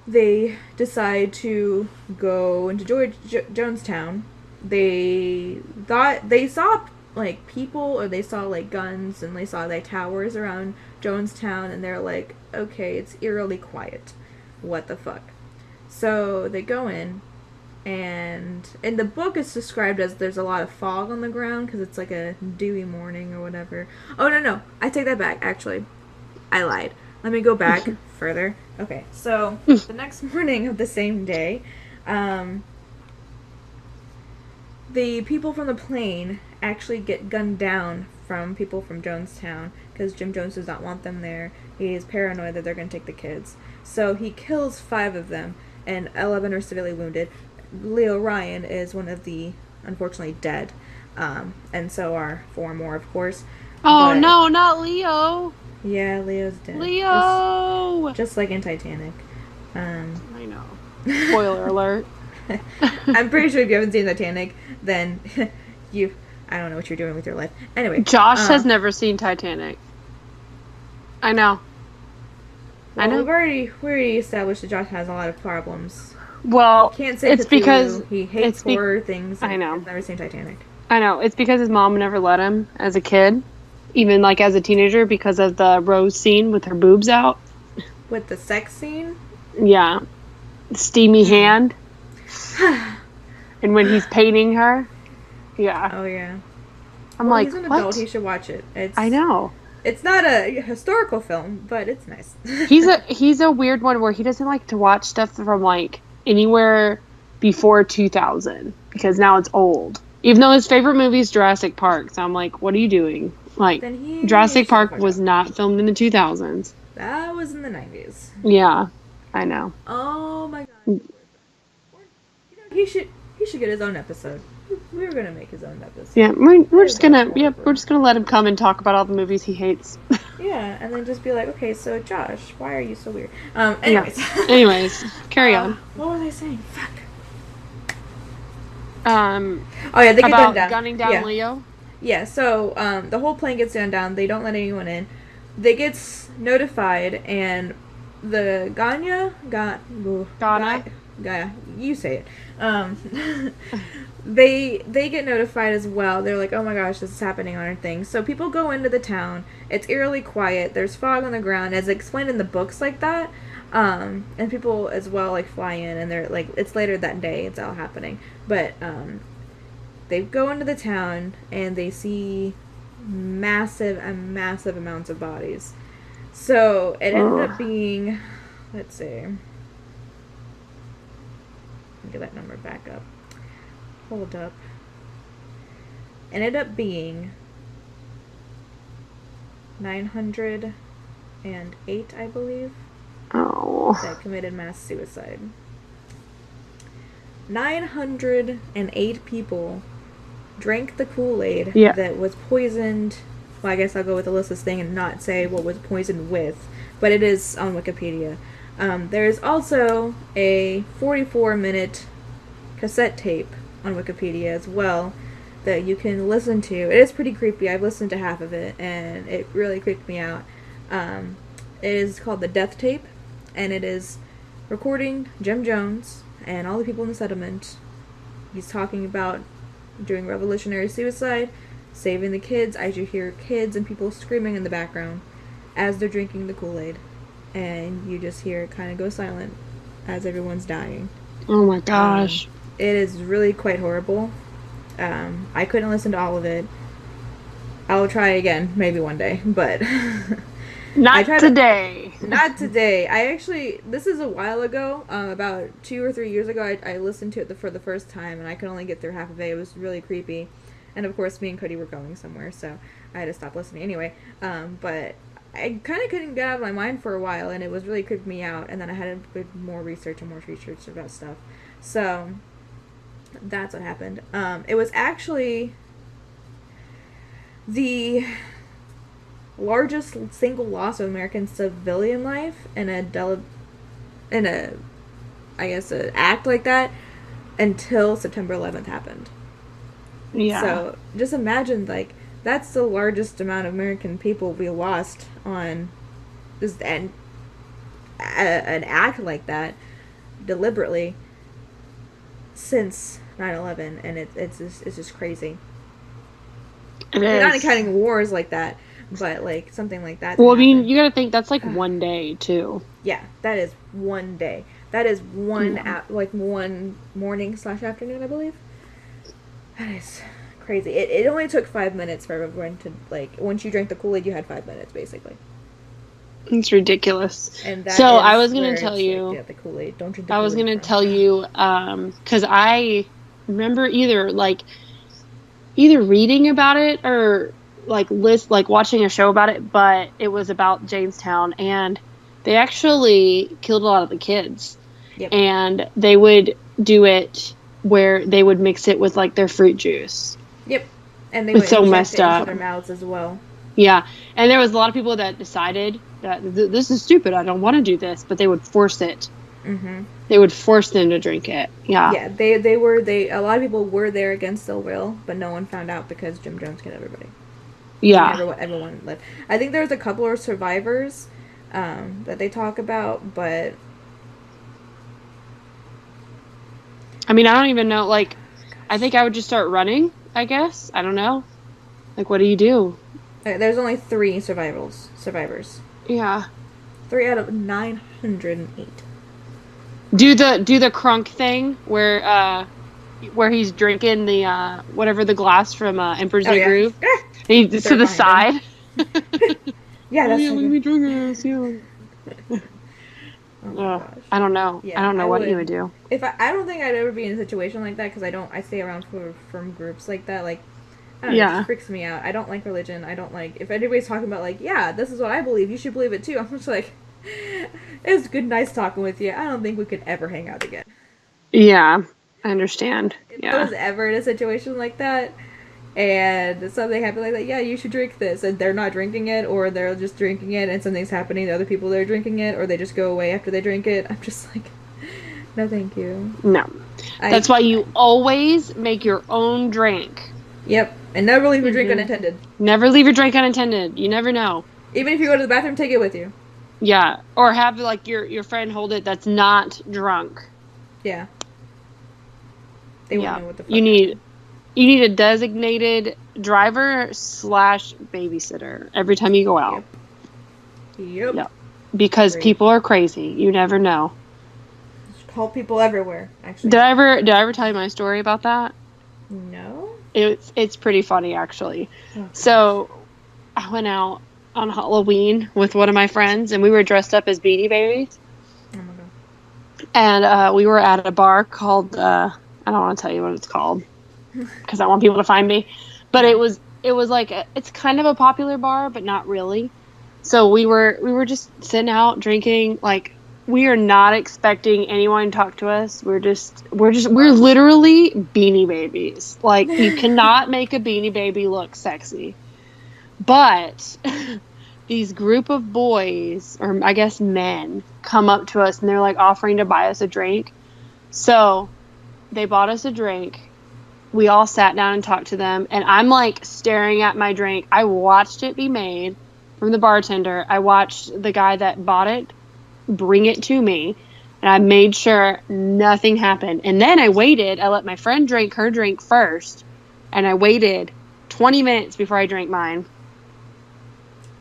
they decide to go into Jonestown. They thought they saw like people, or they saw like guns, and they saw like towers around Jonestown, and they're like, okay, it's eerily quiet. What the fuck? So they go in, and in the book it's described as there's a lot of fog on the ground because it's like a dewy morning or whatever. Oh, no, I take that back, actually. I lied. Let me go back further. Okay, so the next morning of the same day, the people from the plane actually get gunned down from people from Jonestown because Jim Jones does not want them there. He is paranoid that they're going to take the kids. So he kills 5 of them, and 11 are severely wounded. Leo Ryan is one of the, unfortunately, dead. And so are 4 more, of course. Oh, no, not Leo. Yeah, Leo's dead. Leo! Just like in Titanic. I know. Spoiler alert. I'm pretty sure if you haven't seen Titanic, then I don't know what you're doing with your life. Anyway. Josh has never seen Titanic. I know. Well, I know. We already established that Josh has a lot of problems. Well, Can't say it's because he hates horror things. I know. He's never seen Titanic. I know. It's because his mom never let him as a kid, even like as a teenager, because of the Rose scene with her boobs out. With the sex scene? Yeah. steamy hand. And when he's painting her. Yeah. Oh yeah. I'm Well, like, he's an what? adult. He should watch it. I know. It's not a historical film, but it's nice. He's a weird one where he doesn't like to watch stuff from like anywhere before 2000 because now it's old. Even though his favorite movie is Jurassic Park, so I'm like, what are you doing? Like, Jurassic Park was not filmed in the 2000s. That was in the 90s. Yeah, I know. Oh my god. He should get his own episode. We were gonna make his own episode. Yeah, we're just gonna let him come and talk about all the movies he hates. Yeah, and then just be like, okay, so Josh, why are you so weird? Anyways. Yeah. Anyways, carry on. What was I saying? Fuck. Oh yeah, they get about down. gunning down Leo. Yeah, so the whole plane gets gunned down. They don't let anyone in. They gets notified, and the Ghana, you say it. They get notified as well. They're like, oh my gosh, this is happening on our thing. So people go into the town. It's eerily quiet. There's fog on the ground, as explained in the books like that. And people as well like fly in, and they're like, it's later that day. It's all happening, but they go into the town and they see massive amounts of bodies. So it ended up being, let's see, let me get that number back up. Hold up. It ended up being 908, I believe. Oh. That committed mass suicide. 908 people drank the Kool-Aid that was poisoned. Well, I guess I'll go with Alyssa's thing and not say what was poisoned with, but it is on Wikipedia. There's also a 44-minute cassette tape on Wikipedia as well that you can listen to. It is pretty creepy. I've listened to half of it, and it really creeped me out. It is called The Death Tape, and it is recording Jim Jones and all the people in the settlement. He's talking about doing revolutionary suicide, saving the kids. As you hear kids and people screaming in the background as they're drinking the Kool-Aid, and you just hear it kind of go silent as everyone's dying. Oh my gosh. It is really quite horrible. I couldn't listen to all of it. I'll try again, maybe one day, but not today. Not today. This is a while ago, about 2 or 3 years ago, I listened to it for the first time, and I could only get through half of it. It was really creepy. And of course, me and Cody were going somewhere, so I had to stop listening anyway. But I kind of couldn't get out of my mind for a while, and it was really creeping me out. And then I had to do more research about stuff. So that's what happened. It was actually the largest single loss of American civilian life in an act like that until September 11th happened. Yeah. So just imagine, like, that's the largest amount of American people we lost on an act like that deliberately since 9/11, and it's just crazy. It is. Not counting wars like that, but like something like that. Well, I mean, you gotta think that's like one day too. Yeah, that is one day. That is one one morning/afternoon, I believe. That is crazy. It only took 5 minutes for everyone to, like, once you drank the Kool-Aid, you had 5 minutes basically. It's ridiculous. And that so I was gonna tell you. Like, yeah, the Kool-Aid. Don't drink the Kool-Aid. I was gonna tell you, because I remember either reading about it or like watching a show about it, but it was about Jamestown, and they actually killed a lot of the kids. Yep. And they would do it where they would mix it with like their fruit juice. Yep. And they would so messed up into their mouths as well. Yeah, and there was a lot of people that decided that this is stupid. I don't want to do this, but they would force it. Mm-hmm. They would force them to drink it. Yeah. Yeah, they were a lot of people were there against their will, but no one found out because Jim Jones killed everybody. Yeah. Everyone lived. I think there's a couple of survivors that they talk about, but I mean, I don't even know. Like, I think I would just start running, I guess. I don't know. Like, what do you do? There's only 3 survivors. Yeah. 3 out of 908. Do the crunk thing where he's drinking the whatever the glass from Emperor's Oh New yeah. Groove. He's to They're the behind him. side. Yeah, Oh that's yeah, so look at good. me drinking this. Yeah. Oh my gosh. I don't know. I Yeah, don't know I what you would would. do. If I don't think I'd ever be in a situation like that because I stay around from groups like that. Like, I don't know, it just Yeah. freaks me out. I don't like religion. I don't like if anybody's talking about like, yeah, this is what I believe. You should believe it too. I'm just like, it's good, nice talking with you. I don't think we could ever hang out again. Yeah. I understand. If I Yeah. was ever in a situation like that, and something happened like that, yeah, you should drink this, and they're not drinking it, or they're just drinking it, and something's happening to other people that are drinking it, or they just go away after they drink it. I'm just like, no, thank you. No. I That's why you always make your own drink. Yep, and never leave your drink Mhm. unattended. Never leave your drink unattended. You never know. Even if you go to the bathroom, take it with you. Yeah. Or have like your friend hold it that's not drunk. Yeah, they wouldn't Yeah. know what the fuck. You need a designated driver / babysitter every time you go out. Yep. Yep. Because Great. people are crazy. You never know. Just call people everywhere. Actually, Did I ever tell you my story about that? no. It's pretty funny actually. Oh, So I went out on Halloween with one of my friends and we were dressed up as Beanie Babies. oh my god. And we were at a bar called I don't want to tell you what it's called because I want people to find me. But it was like it's kind of a popular bar, but not really. So we were just sitting out drinking. Like we are not expecting anyone to talk to us. We're literally Beanie Babies. Like you cannot make a Beanie Baby look sexy. But these group of boys, or I guess men, come up to us and they're like offering to buy us a drink. So they bought us a drink. We all sat down and talked to them. And I'm like staring at my drink. I watched it be made from the bartender. I watched the guy that bought it bring it to me. And I made sure nothing happened. And then I waited. I let my friend drink her drink first. And I waited 20 minutes before I drank mine.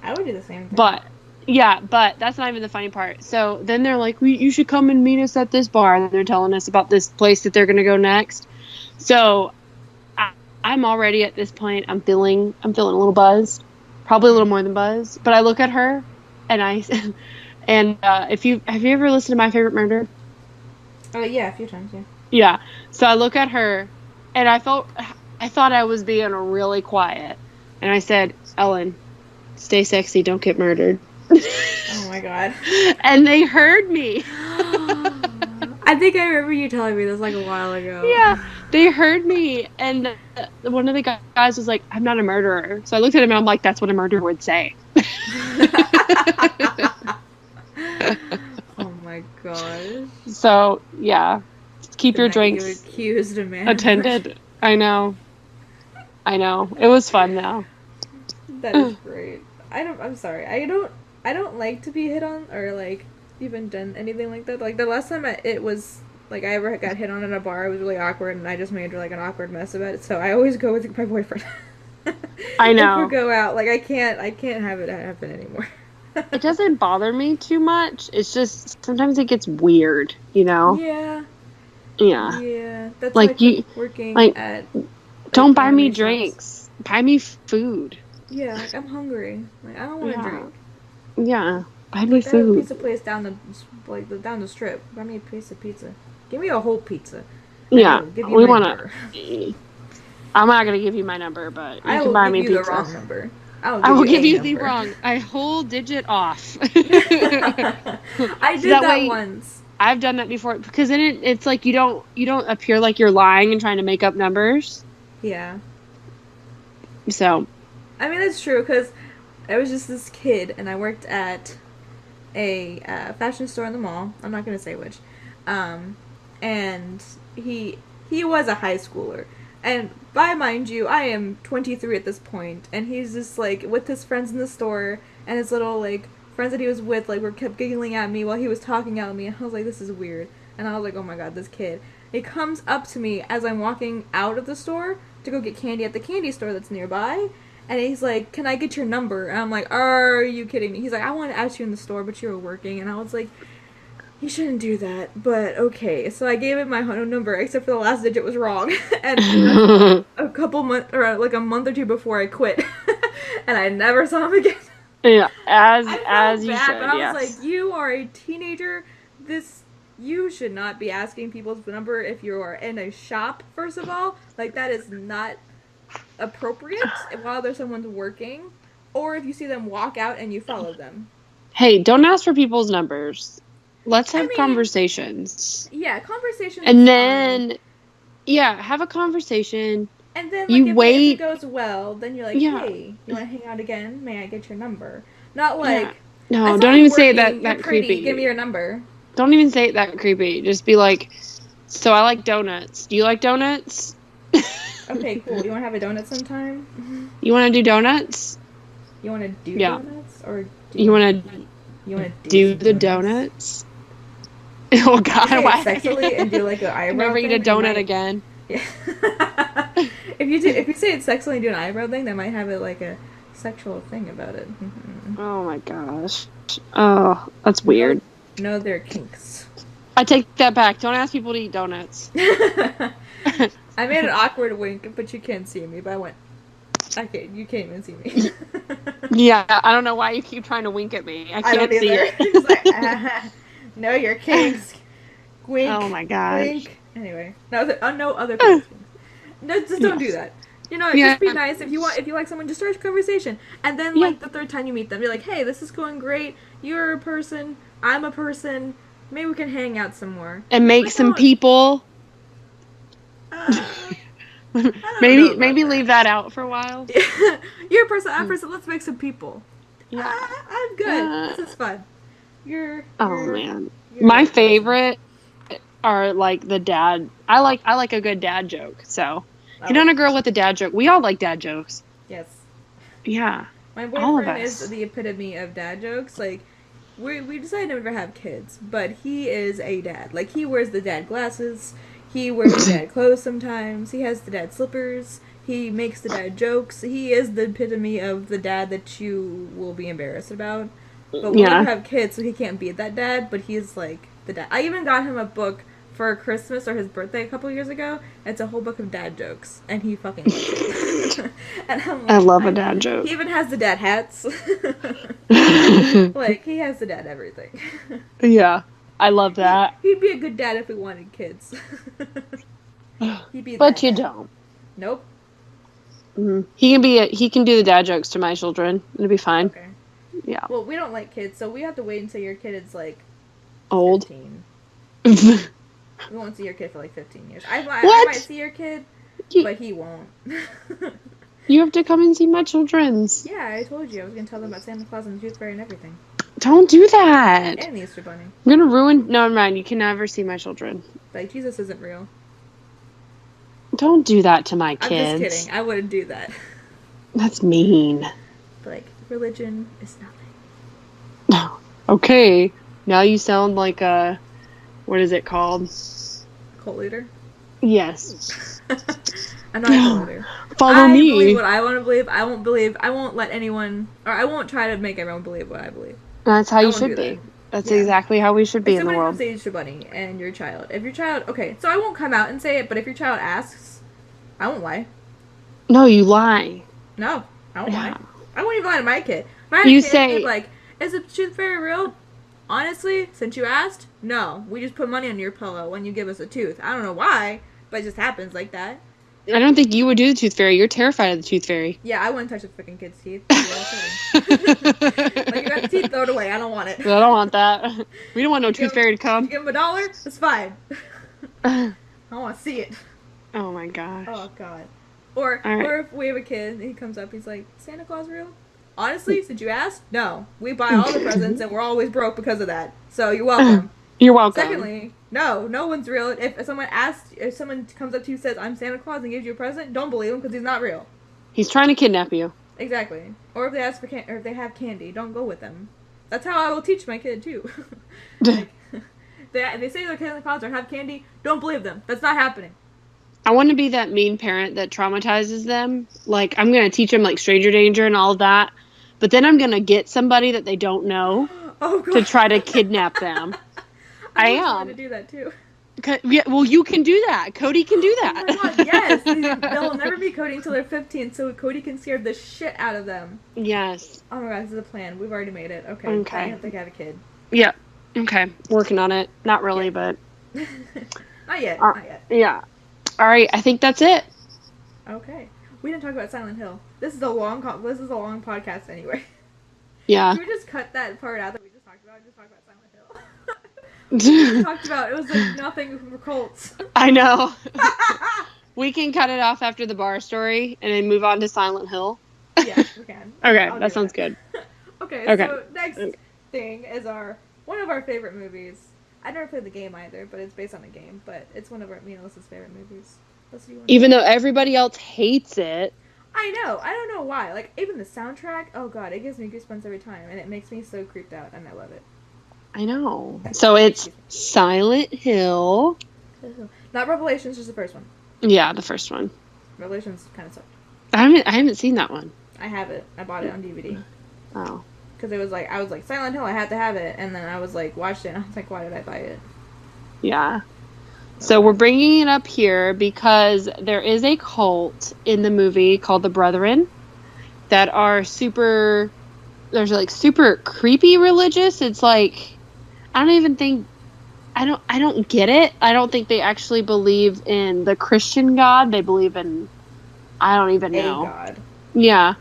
I would do the same thing. But that's not even the funny part. So then they're like, you should come and meet us at this bar. And they're telling us about this place that they're going to go next. So I'm already at this point, I'm feeling a little buzzed, probably a little more than buzzed. But I look at her and have you ever listened to My Favorite Murder? Oh yeah, a few times, yeah. Yeah. So I look at her and I thought I was being really quiet. And I said, Ellen, stay sexy, don't get murdered. Oh my god. And they heard me. I think I remember you telling me this like a while ago. Yeah, they heard me. And one of the guys was like, I'm not a murderer. So I looked at him and I'm like, that's what a murderer would say. Oh my gosh. So, yeah. Keep your The night drinks you accused a man. attended. I know. It was fun though. That is great. I'm sorry. I don't like to be hit on or like even done anything like that. Like the last time it was like I ever got hit on in a bar, it was really awkward and I just made like an awkward mess about it. So I always go with my boyfriend. I know. If we go out, like I can't have it happen anymore. It doesn't bother me too much. It's just sometimes it gets weird, you know? Yeah. Yeah. Yeah. That's Like, why I you- quit working like, at Don't buy me anime shops. drinks. Buy me food. Yeah, like I'm hungry. Like I don't want to Yeah. drink. Yeah. Buy me Like, I have a food. pizza place down the strip. Buy me a piece of pizza. Give me a whole pizza. Yeah. I will give you We my want number. to. I'm not going to give you my number, but you I can will buy give me you pizza. the wrong number. I will give a you the number. wrong. A whole digit off. I did That that way- once. I've done that before because then it's like you don't appear like you're lying and trying to make up numbers. Yeah. So I mean, that's true, because I was just this kid, and I worked at a fashion store in the mall. I'm not going to say which. And he was a high schooler. And by mind you, I am 23 at this point, and he's just, like, with his friends in the store, and his little, like, friends that he was with, like, were kept giggling at me while he was talking at me, and I was like, this is weird. And I was like, oh my god, this kid. He comes up to me as I'm walking out of the store to go get candy at the candy store that's nearby, and he's like, can I get your number? And I'm like, are you kidding me? He's like, I want to ask you in the store, but you were working. And I was like, You shouldn't do that, but okay. So I gave it my home number, except for the last digit was wrong, and that's a couple months or like a month or two before I quit, and I never saw him again. Yeah, I as felt you bad, but should, I was like, yes. you are a teenager. This you should not be asking people's number if you are in a shop. First of all, like that is not appropriate while there's someone's working, or if you see them walk out and you follow them. Hey, don't ask for people's numbers. Let's I have mean, conversations. yeah, conversations And is fine. then, yeah, have a conversation. And then, You like, if it wait. goes well, then you're like, Yeah, hey, you want to hang out again? May I get your number? Not yeah. like, I No, saw don't you even say it that working. You're that pretty. Give me creepy. your number. Don't even say it that creepy. Just be like, so I like donuts. Do you like donuts? Okay, cool. You want to have a donut sometime? You want to do donuts? You want to do Yeah. donuts, or do you You want to want eat? to You want to do do some the donuts? donuts? Oh You God, say it why? sexily and do like an Can eyebrow never eat a thing. You donut might. again. Yeah. If you say it sexily and do an eyebrow thing, that might have it like a sexual thing about it. Oh my gosh. Oh, that's weird. No, they're kinks. I take that back. Don't ask people to eat donuts. I made an awkward wink, but you can't see me. But I went, okay, you can't even see me. Yeah, I don't know why you keep trying to wink at me. I I don't can't see either. it. It's like, no, you're kinks. Wink, Oh my gosh. wink. Anyway, no other people's kinks. No, just don't do Yes. that. You know, Yeah. just be nice. If you like someone, just start a conversation. And then, Yeah. like the third time you meet them, you're like, hey, this is going great. You're a person. I'm a person. Maybe we can hang out some more. And make But some don't- people. I don't know maybe about leave that out for a while. You're a person. I'm a person. Let's make some people. Yeah. I'm good. This is fun. Oh man. you're My a person. favorite are like the dad. I like a good dad joke. So hit Oh, on a girl with a dad joke. We all like dad jokes. yes. Yeah. My All of boyfriend us. is the epitome of dad jokes. Like, we decided to never have kids, but he is a dad. Like, he wears the dad glasses. He wears the dad clothes sometimes. He has the dad slippers. He makes the dad jokes. He is the epitome of the dad that you will be embarrassed about. But we'll Yeah. never have kids, so he can't be that dad, but he's like the dad. I even got him a book for Christmas or his birthday a couple years ago. It's a whole book of dad jokes, and he fucking loves it. And I'm like, I love a dad joke. He even has the dad hats. Like, he has the dad everything. Yeah. I love that. He'd be a good dad if we wanted kids. He'd be But that you dad. don't. Nope. He can do the dad jokes to my children. It'll be fine. Okay. Yeah. Well, we don't like kids, so we have to wait until your kid is like Old. 15. You We won't see your kid for like 15 years. I What? might see your kid, but he won't. have to come and see my children's. Yeah, I told you I was gonna tell them about Santa Claus and the Tooth Fairy and everything, Don't do that. and the Easter Bunny. I'm gonna ruin. No, never mind. You can never see my children. Like, Jesus isn't real. Don't do that to my I'm kids. just kidding. I wouldn't do that. That's mean. But like, religion is nothing. Okay. Now you sound like a. What is it called? Cult leader. Yes. I'm not a cult leader. Follow I me. believe what I want to believe. I won't believe. I won't let anyone, or I won't try to make everyone believe what I believe. That's how I you won't should do be. that. That's Yeah. exactly how we should be If in the somebody world. comes to Easter Bunny and your child, if your child, okay, so I won't come out and say it, but if your child asks, I won't lie. No, you lie. No, I won't Yeah. lie. I won't even lie to my kid. If I had a You kid, say- I'd be like, is the tooth fairy real? Honestly, since you asked, no. We just put money on your pillow when you give us a tooth. I don't know why, but it just happens like that. I don't think you would do the tooth fairy. You're terrified of the tooth fairy. Yeah, I wouldn't touch a freaking kid's teeth. Like, you got the teeth, throw it away. I don't want it. I don't want that. We don't want no tooth Give- fairy to You come. give him $1, it's fine. I want to see it. Oh my gosh. Oh god. Or All right. or if we have a kid and he comes up, he's like, Santa Claus real? Honestly, since you asked, no. We buy all the presents and we're always broke because of that. So you're welcome. You're welcome. Secondly, no one's real. If someone comes up to you and says, I'm Santa Claus and gives you a present, don't believe him because he's not real. He's trying to kidnap you. Exactly. Or if they ask for or if they have candy, don't go with them. That's how I will teach my kid too. Like, they say they're Santa Claus or have candy, don't believe them. That's not happening. I want to be that mean parent that traumatizes them. Like, I'm going to teach them, like, stranger danger and all of that. But then I'm going to get somebody that they don't know Oh god. to try to kidnap them. I always wanted am. to do that too. Yeah, well, you can do that. Cody can do that. Oh my god, yes! They'll never be Cody until they're 15, so Cody can scare the shit out of them. Yes. Oh my god, this is a plan. We've already made it. Okay, now Okay. you have to have a kid. Yeah. Okay. Working on it. Not really, Yeah. but. Not yet. Uh, Not yet. yeah. All right. I think that's it. Okay. We didn't talk about Silent Hill. This is a long podcast anyway. Yeah. Can we just cut that part out that we just talked about and just talk about Silent Hill? We just talked about it was like nothing for cults. I know. We can cut it off after the bar story and then move on to Silent Hill. Yeah, we can. Okay, I'll that do sounds good. Okay, Okay. so next thing is one of our favorite movies. I never played the game either, but it's based on a game. But it's one of me and Alyssa's favorite movies. Even though everybody else hates it. I know. I don't know why. Like, even the soundtrack, oh god, it gives me goosebumps every time. And it makes me so creeped out, and I love it. I know. So it's Silent Hill. Not Revelations, just the first one. Yeah, the first one. Revelations kind of sucked. I haven't seen that one. I have it. I bought it on DVD. Oh. Because I was like, Silent Hill, I had to have it. And then I was like, watched it, and I was like, why did I buy it? Yeah. So we're bringing it up here because there is a cult in the movie called the Brethren that are super creepy religious. It's like, I don't get it. I don't think they actually believe in the Christian God. They believe in, I don't even know. A God. Yeah.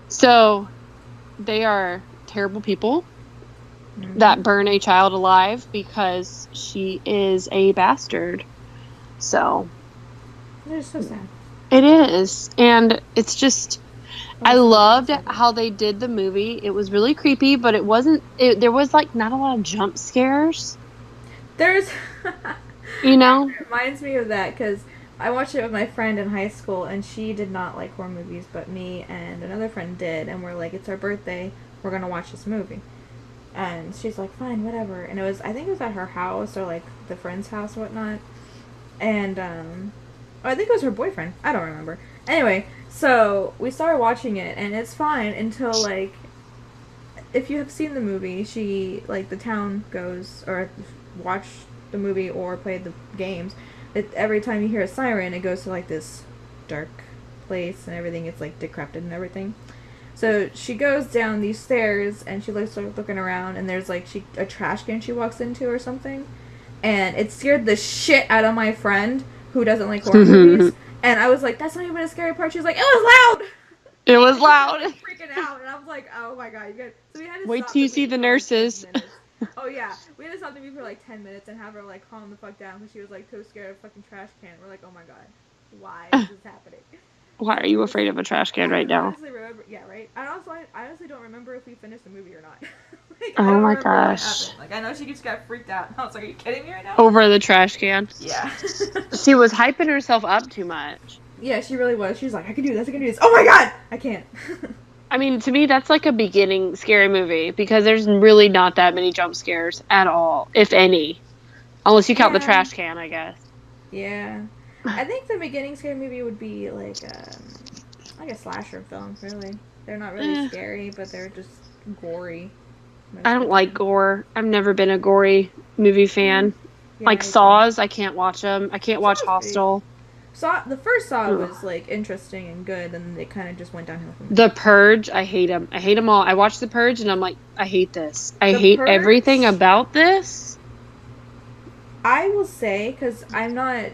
So they are terrible people that burn a child alive because she is a bastard. So. It's so sad. It is. And it's just, I loved how they did the movie. It was really creepy, but there was like not a lot of jump scares. There's, you know? It reminds me of that because I watched it with my friend in high school and she did not like horror movies, but me and another friend did, and we're like, it's our birthday, we're gonna watch this movie. And she's like, fine, whatever. And I think it was at her house or like the friend's house or whatnot. And I think it was her boyfriend. I don't remember. Anyway, so we started watching it and it's fine until like, if you have seen the movie, the town goes or watch the movie or play the games, every time you hear a siren, it goes to like this dark place and everything. It's like decrepit and everything. So she goes down these stairs and she starts looking around and there's like a trash can she walks into or something, and it scared the shit out of my friend who doesn't like horror movies. And I was like, that's not even a scary part. She was like, it was loud. It was loud. I was freaking out, and I was like, oh my god, you guys. So we had to wait stop till you the see movie the for, nurses. Like, 10 minutes. Oh yeah, we had to stop the movie for like 10 minutes and have her like calm the fuck down because she was like so scared of fucking trash can. We're like, oh my god, why is this happening? Why are you afraid of a trash can right now? Honestly remember, yeah, right. I honestly don't remember if we finished the movie or not. Like, oh my gosh. Like I know she just got freaked out. I was like, are you kidding me right now? Over the trash can. Yeah. She was hyping herself up too much. Yeah, she really was. She was like, I can do this. I can do this. Oh my god, I can't. I mean, to me, that's like a beginning scary movie because there's really not that many jump scares at all, if any. Unless you count the trash can, I guess. Yeah. I think the beginning scary movie would be like a slasher film, really. They're not really scary, but they're just gory. I don't like gore. I've never been a gory movie fan. Yeah, like Saws, I can't watch them. I can't watch Hostel. The first Saw was like interesting and good, and it kind of just went downhill from there. The Purge, I hate them. I hate them all. I watched The Purge, and I'm like, I hate this. I hate everything about this. I will say, because I'm not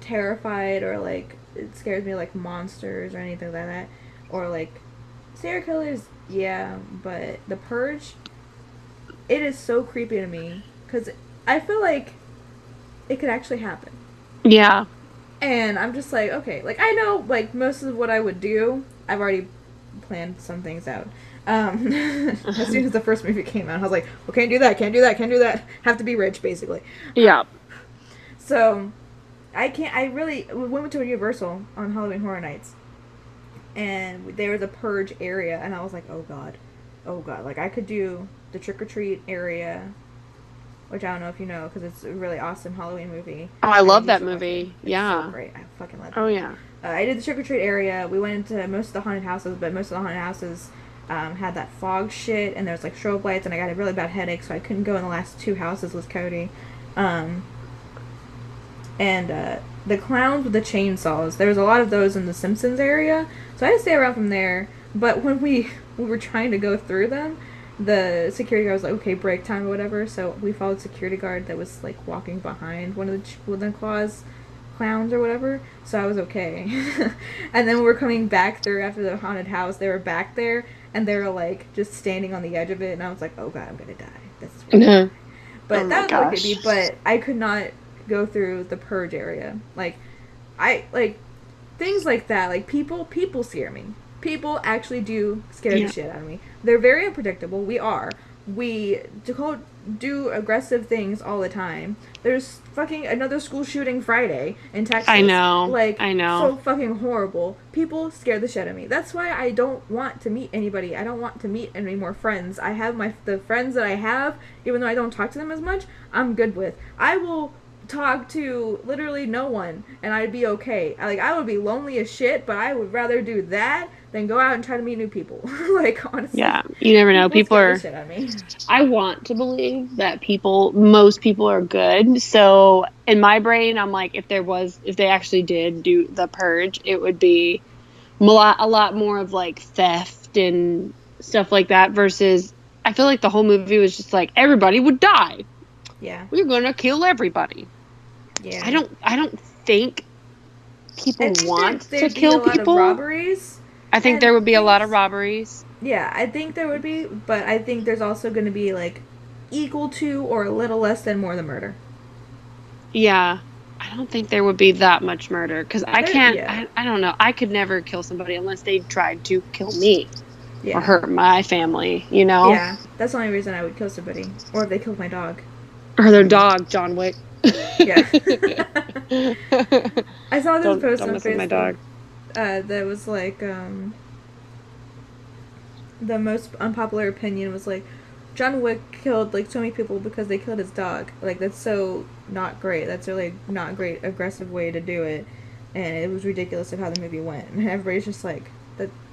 terrified or like it scares me like monsters or anything like that, or like serial killers. Yeah, but The Purge, it is so creepy to me because I feel like it could actually happen. Yeah. And I'm just like, okay, like I know like most of what I would do, I've already planned some things out. As soon as the first movie came out, I was like, well, can't do that, can't do that, can't do that. Have to be rich, basically. Yeah. So, we went to a Universal on Halloween Horror Nights. And there was a Purge area, and I was like, oh god. Like, I could do the trick-or-treat area, which I don't know if you know, because it's a really awesome Halloween movie. Oh, I love that movie. Yeah. So great. I fucking love it. Oh, yeah. I did the trick-or-treat area. We went into most of the haunted houses, but most of the haunted houses had that fog shit, and there was like strobe lights, and I got a really bad headache, so I couldn't go in the last 2 houses with Cody. And the clowns with the chainsaws, there was a lot of those in the Simpsons area, so I had to stay around from there. But when we were trying to go through them, the security guard was like, okay, break time or whatever, so we followed security guard that was like walking behind one of the clowns or whatever, so I was okay. And then we were coming back through after the haunted house, they were back there, and they were like just standing on the edge of it, and I was like, oh god, I'm gonna die. This is really But that was really creepy, but I could not go through the Purge area. Like, things like that, like people scare me. People actually do scare the shit out of me. They're very unpredictable. We do aggressive things all the time. There's fucking another school shooting Friday in Texas. I know. So fucking horrible. People scare the shit out of me. That's why I don't want to meet anybody. I don't want to meet any more friends. I have the friends that I have, even though I don't talk to them as much, I'm good with. I will talk to literally no one, and I'd be okay. I would be lonely as shit, but I would rather do that than go out and try to meet new people. Honestly. Yeah, you never know. People are. Shit out of me. I want to believe that most people are good. So in my brain, I'm like, if they actually did do the Purge, it would be a lot more of like theft and stuff like that. Versus, I feel like the whole movie was just like everybody would die. Yeah, we're gonna kill everybody. Yeah, I don't think people want to kill a lot people. Of robberies. I think there would be a lot of robberies. Yeah, I think there would be, but I think there's also going to be like equal to or a little less than more than murder. Yeah, I don't think there would be that much murder because I can't. Yeah. I don't know. I could never kill somebody unless they tried to kill me or hurt my family. You know. Yeah, that's the only reason I would kill somebody, or if they killed my dog. Or their dog, John Wick. Yeah. I saw this post on Facebook. My dog. That was like, the most unpopular opinion was like, John Wick killed like so many people because they killed his dog. Like, that's so not great. That's really not great, aggressive way to do it. And it was ridiculous of how the movie went. And everybody's just like,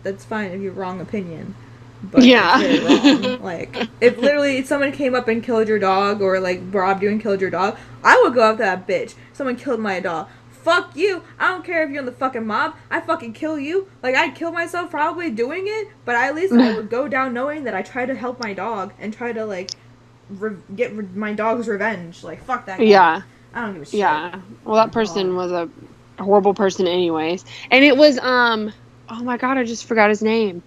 that's fine if you're wrong opinion. But yeah. It's really wrong. Like, if literally someone came up and killed your dog, or like robbed you and killed your dog, I would go after that bitch. Someone killed my dog. Fuck you. I don't care if you're in the fucking mob. I fucking kill you. Like, I'd kill myself probably doing it, but at least I would go down knowing that I tried to help my dog and try to, like, get my dog's revenge. Like, fuck that guy. Yeah. I don't give a shit. Yeah. Well, that person was a horrible person anyways. And it was, oh my god, I just forgot his name.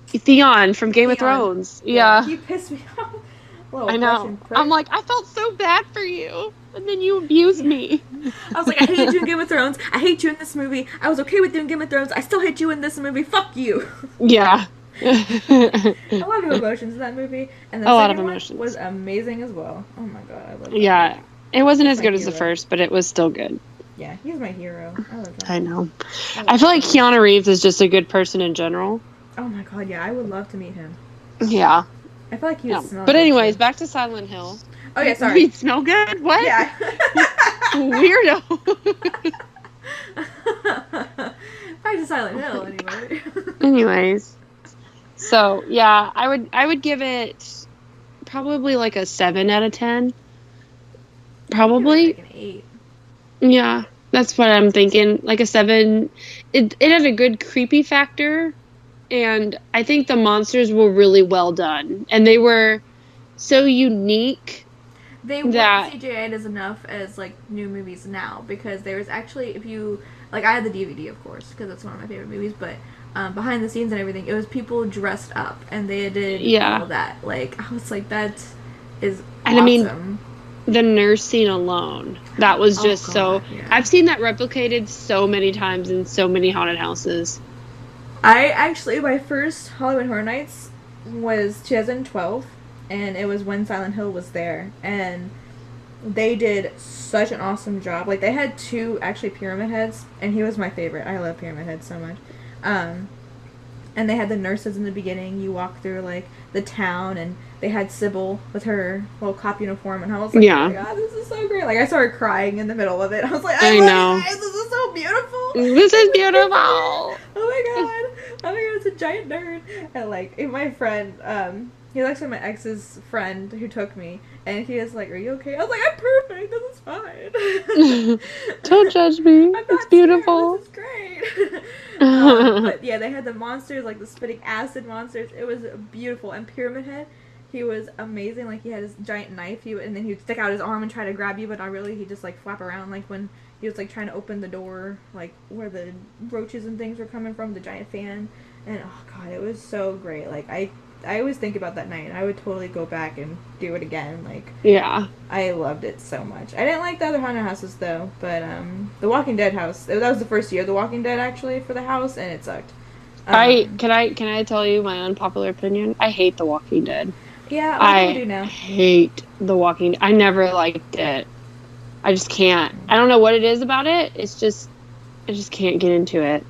Theon from Game of Thrones. Yeah. He pissed me off. I know. I'm like, I felt so bad for you. And then you abused me. I was like, I hate you in Game of Thrones. I hate you in this movie. I was okay with you in Game of Thrones. I still hate you in this movie. Fuck you. Yeah. A lot of emotions in that movie. And the second one was amazing as well. Oh my god, I love it. Yeah. It wasn't as good as the first, but it was still good. Yeah, he's my hero. I love that. I know. I feel like Keanu Reeves is just a good person in general. Oh my god, yeah. I would love to meet him. Yeah. I feel like he would smell But anyways, back to Silent Hill. Oh yeah, sorry. He'd smell good? What? Yeah. Weirdo. Back to Silent Hill, anyway. Anyways. So, yeah, I would give it probably like a 7 out of 10. Probably. Like an 8. Yeah, that's what I'm thinking. Like a 7. It had a good creepy factor. And I think the monsters were really well done. And they were so unique. They weren't CGI'd as enough as, like, new movies now. Because there was actually, if you... Like, I had the DVD, of course, because that's one of my favorite movies. But behind the scenes and everything, it was people dressed up. And they did all that. Like, I was like, that is awesome. And I mean, the nursing alone. That was just so... Yeah. I've seen that replicated so many times in so many haunted houses. My first Halloween Horror Nights was 2012, and it was when Silent Hill was there, and they did such an awesome job. Like, they had 2, actually, Pyramid Heads, and he was my favorite. I love Pyramid Heads so much. And they had the nurses in the beginning. You walk through, like, the town, and they had Sybil with her little cop uniform, and I was like, oh my god, this is so great. Like, I started crying in the middle of it. I was like, I know. Guys, this is so beautiful. This is beautiful. Oh my god, it's a giant nerd. And like, my friend, he was actually my ex's friend who took me, and he was like, "Are you okay?" I was like, "I'm perfect. This is fine." Don't judge me. I'm It's not beautiful. scared. This is great. But yeah, they had the monsters, like the spitting acid monsters. It was beautiful. And Pyramid Head, he was amazing. Like he had his giant knife, and then he'd stick out his arm and try to grab you, but not really. He'd just like flap around, like when he was like trying to open the door, like where the roaches and things were coming from, the giant fan. And oh god, it was so great. Like I always think about that night, and I would totally go back and do it again. Like, Yeah. I loved it so much. I didn't like the other haunted houses though, but the Walking Dead house, that was the first year of the Walking Dead actually for the house, and it sucked. Can I tell you my unpopular opinion? I hate The Walking Dead. Yeah, a lot of people do now. hate The Walking Dead. I never liked it. I just can't. I don't know what it is about it. It's just I just can't get into it.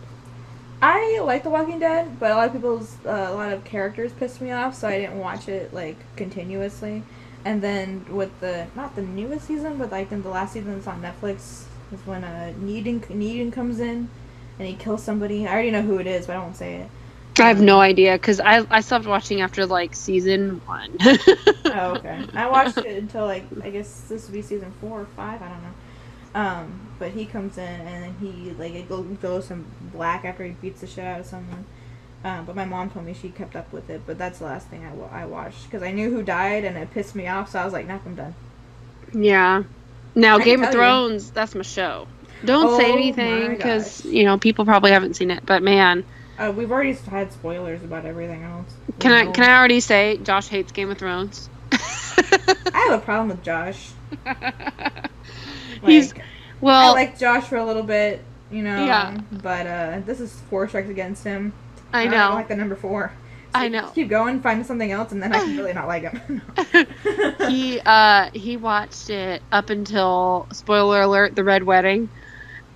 I like The Walking Dead, but a lot of characters pissed me off, so I didn't watch it like continuously. And then with not the newest season, but like in the last season that's on Netflix is when Negan comes in and he kills somebody. I already know who it is, but I won't say it. I have no idea because I stopped watching after like season 1. Oh, okay. I watched it until like I guess this would be season 4 or 5. I don't know. But he comes in and then he like it goes some black after he beats the shit out of someone. But my mom told me she kept up with it. But that's the last thing I watched because I knew who died and it pissed me off. So I was like, "Nope, I'm done." Yeah. Now I can Game of tell you. Thrones, that's my show. Don't say Oh anything my because gosh. people probably haven't seen it. But man, We've already had spoilers about everything else. can I already say Josh hates Game of Thrones? I have a problem with Josh. He's Like, I well, liked Josh for a little bit, Yeah. But this is 4 strikes against him. I don't know. like the number 4. So I know. just keep going, find something else, and then I can really not like him. He watched it up until, spoiler alert, the Red Wedding,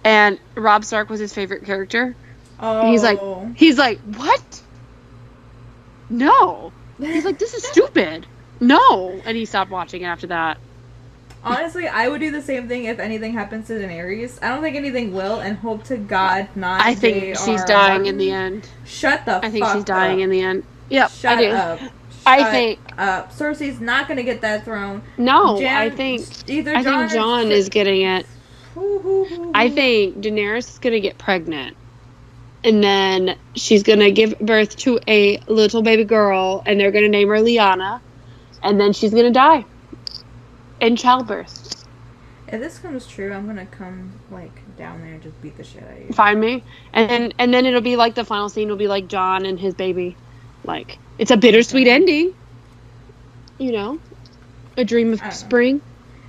and Rob Stark was his favorite character. Oh. He's like, what? No. He's like, this is stupid. No. And he stopped watching it after that. Honestly, I would do the same thing if anything happens to Daenerys. I don't think anything will, and hope to God not. I think she's dying in the end. Shut the fuck up. I think she's dying in the end. Yep, Shut I do. up. I think up. Cersei's not gonna get that throne. no. Jan- I think either John is getting it. Ooh. I think Daenerys is gonna get pregnant, and then she's gonna give birth to a little baby girl, and they're gonna name her Lyanna, and then she's gonna die in childbirth. If this comes true, I'm gonna come like down there and just beat the shit out of you. Find me, and then it'll be like the final scene will be like John and his baby, like it's a bittersweet ending. A dream of spring.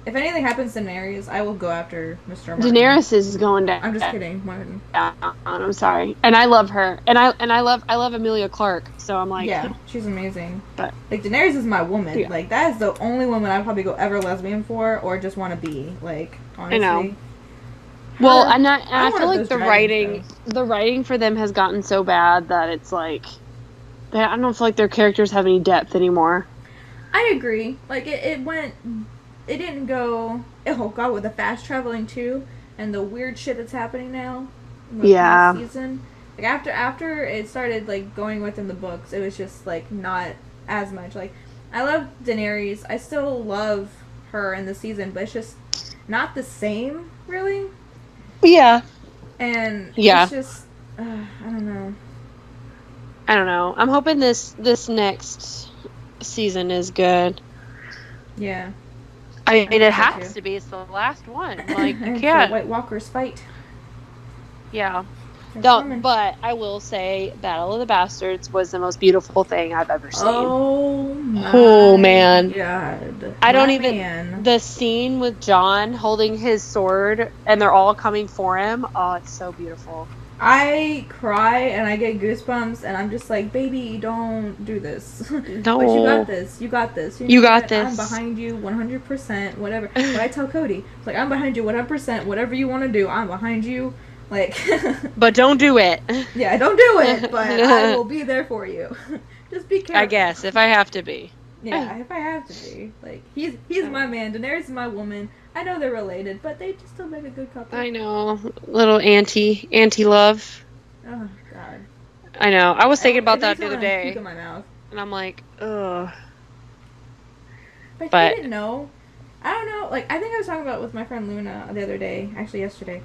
If anything happens to Daenerys, I will go after Mr. Martin. Daenerys is going down. I'm just kidding, Martin. I'm sorry, and I love her, and I love Emilia Clarke. So I'm like, yeah, she's amazing. But like Daenerys is my woman. Yeah. Like that is the only woman I'd probably go ever lesbian for, or just want to be. Like honestly. I know. Well, Her- and I feel like those the dragons, writing for them has gotten so bad that it's like, I don't feel like their characters have any depth anymore. I agree. Like it didn't go. Oh god, with the fast traveling too, and the weird shit that's happening now. In the Yeah. last season. Like after it started like going within the books, it was just like not as much. Like I love Daenerys. I still love her in the season, but it's just not the same, really. Yeah. And Yeah. it's just I don't know. I don't know. I'm hoping this next season is good. Yeah. I mean, it so, has too. to be. It's the last one. Like, you And the can't. White Walkers fight. Yeah. They're No, coming. but I will say Battle of the Bastards was the most beautiful thing I've ever seen. Oh man. God. I don't My even. man. The scene with John holding his sword and they're all coming for him. Oh, it's so beautiful. I cry and I get goosebumps and I'm just like, baby, don't do this. No. But you got this. You got this. You know got what? this. I'm behind you 100%. Whatever. But I tell Cody, it's like I'm behind you 100%. Whatever you want to do, I'm behind you. Like. But don't do it. Yeah, don't do it. But I will be there for you. Just be careful. I guess, if I have to be. Yeah, if I have to be. Like, he's my man. Daenerys is my woman. I know they're related, but they just still make a good couple. I know. Little anti-love. Oh, God. I know. I was thinking about It that makes the other me wanna puke day, in my mouth. and I'm like, ugh. But But- he didn't know. I don't know. Like, I think I was talking about with my friend Luna the other day, actually yesterday,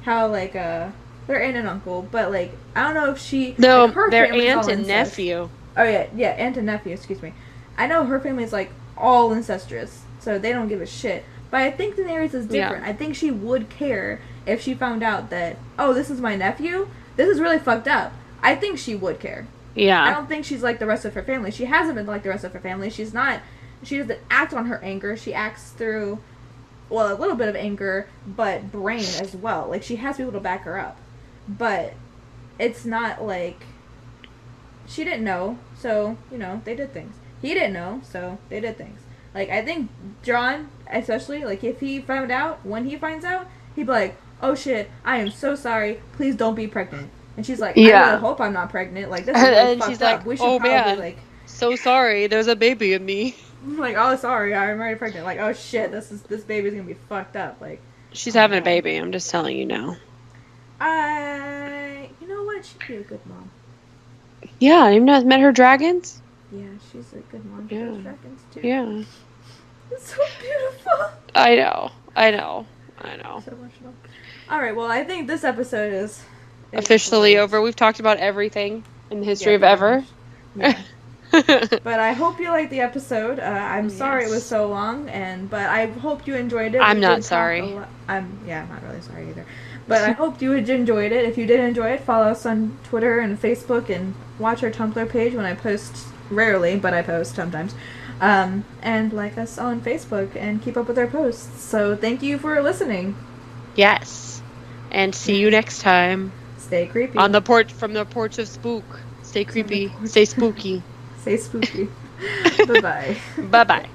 how like they're aunt and uncle, but like I don't know if she No, like, her their family's aunt all and incest. nephew. Oh yeah, aunt and nephew. Excuse me. I know her family's like all incestuous, so they don't give a shit. But I think Daenerys is different. Yeah. I think she would care if she found out that, oh, this is my nephew. This is really fucked up. I think she would care. I Yeah. don't think she's like the rest of her family. She hasn't been like the rest of her family. She's not. She doesn't act on her anger. She acts through, well, a little bit of anger, but brain as well. Like, she has people to back her up. But it's not like. She didn't know, so, you know, they did things. He didn't know, so they did things. Like, I think John, especially, like, if he found out, when he finds out, he'd be like, oh shit, I am so sorry. Please don't be pregnant. And she's like, I Yeah. really hope I'm not pregnant. Like, this is really And fucked she's up. like, We should oh, probably, man. like. So sorry, there's a baby in me. Like, oh, sorry, I'm already pregnant. Like, oh shit, this baby's gonna be fucked up. Like, She's oh, having a God. baby, I'm just telling you now. You know what? She'd be a good mom. Yeah, I even met her dragons. Yeah, she's a good mom. She Yeah. loves dragons too. Yeah. It's so beautiful. I know. So emotional. All right, well, I think this episode is Officially great. over. We've talked about everything in the history Yeah, of ever. Yeah. But I hope you liked the episode. I'm sorry it was Yes. so long, but I hope you enjoyed it. I'm We not did talk sorry. a lot- I'm not really sorry either. But I hope you enjoyed it. If you did enjoy it, follow us on Twitter and Facebook, and watch our Tumblr page when I post. Rarely, but I post sometimes. And like us on Facebook and keep up with our posts. So thank you for listening. Yes. And see you next time Stay creepy. on the porch, from the porch of spook. Stay creepy. porch. Stay spooky. Stay spooky. Bye bye. Bye bye.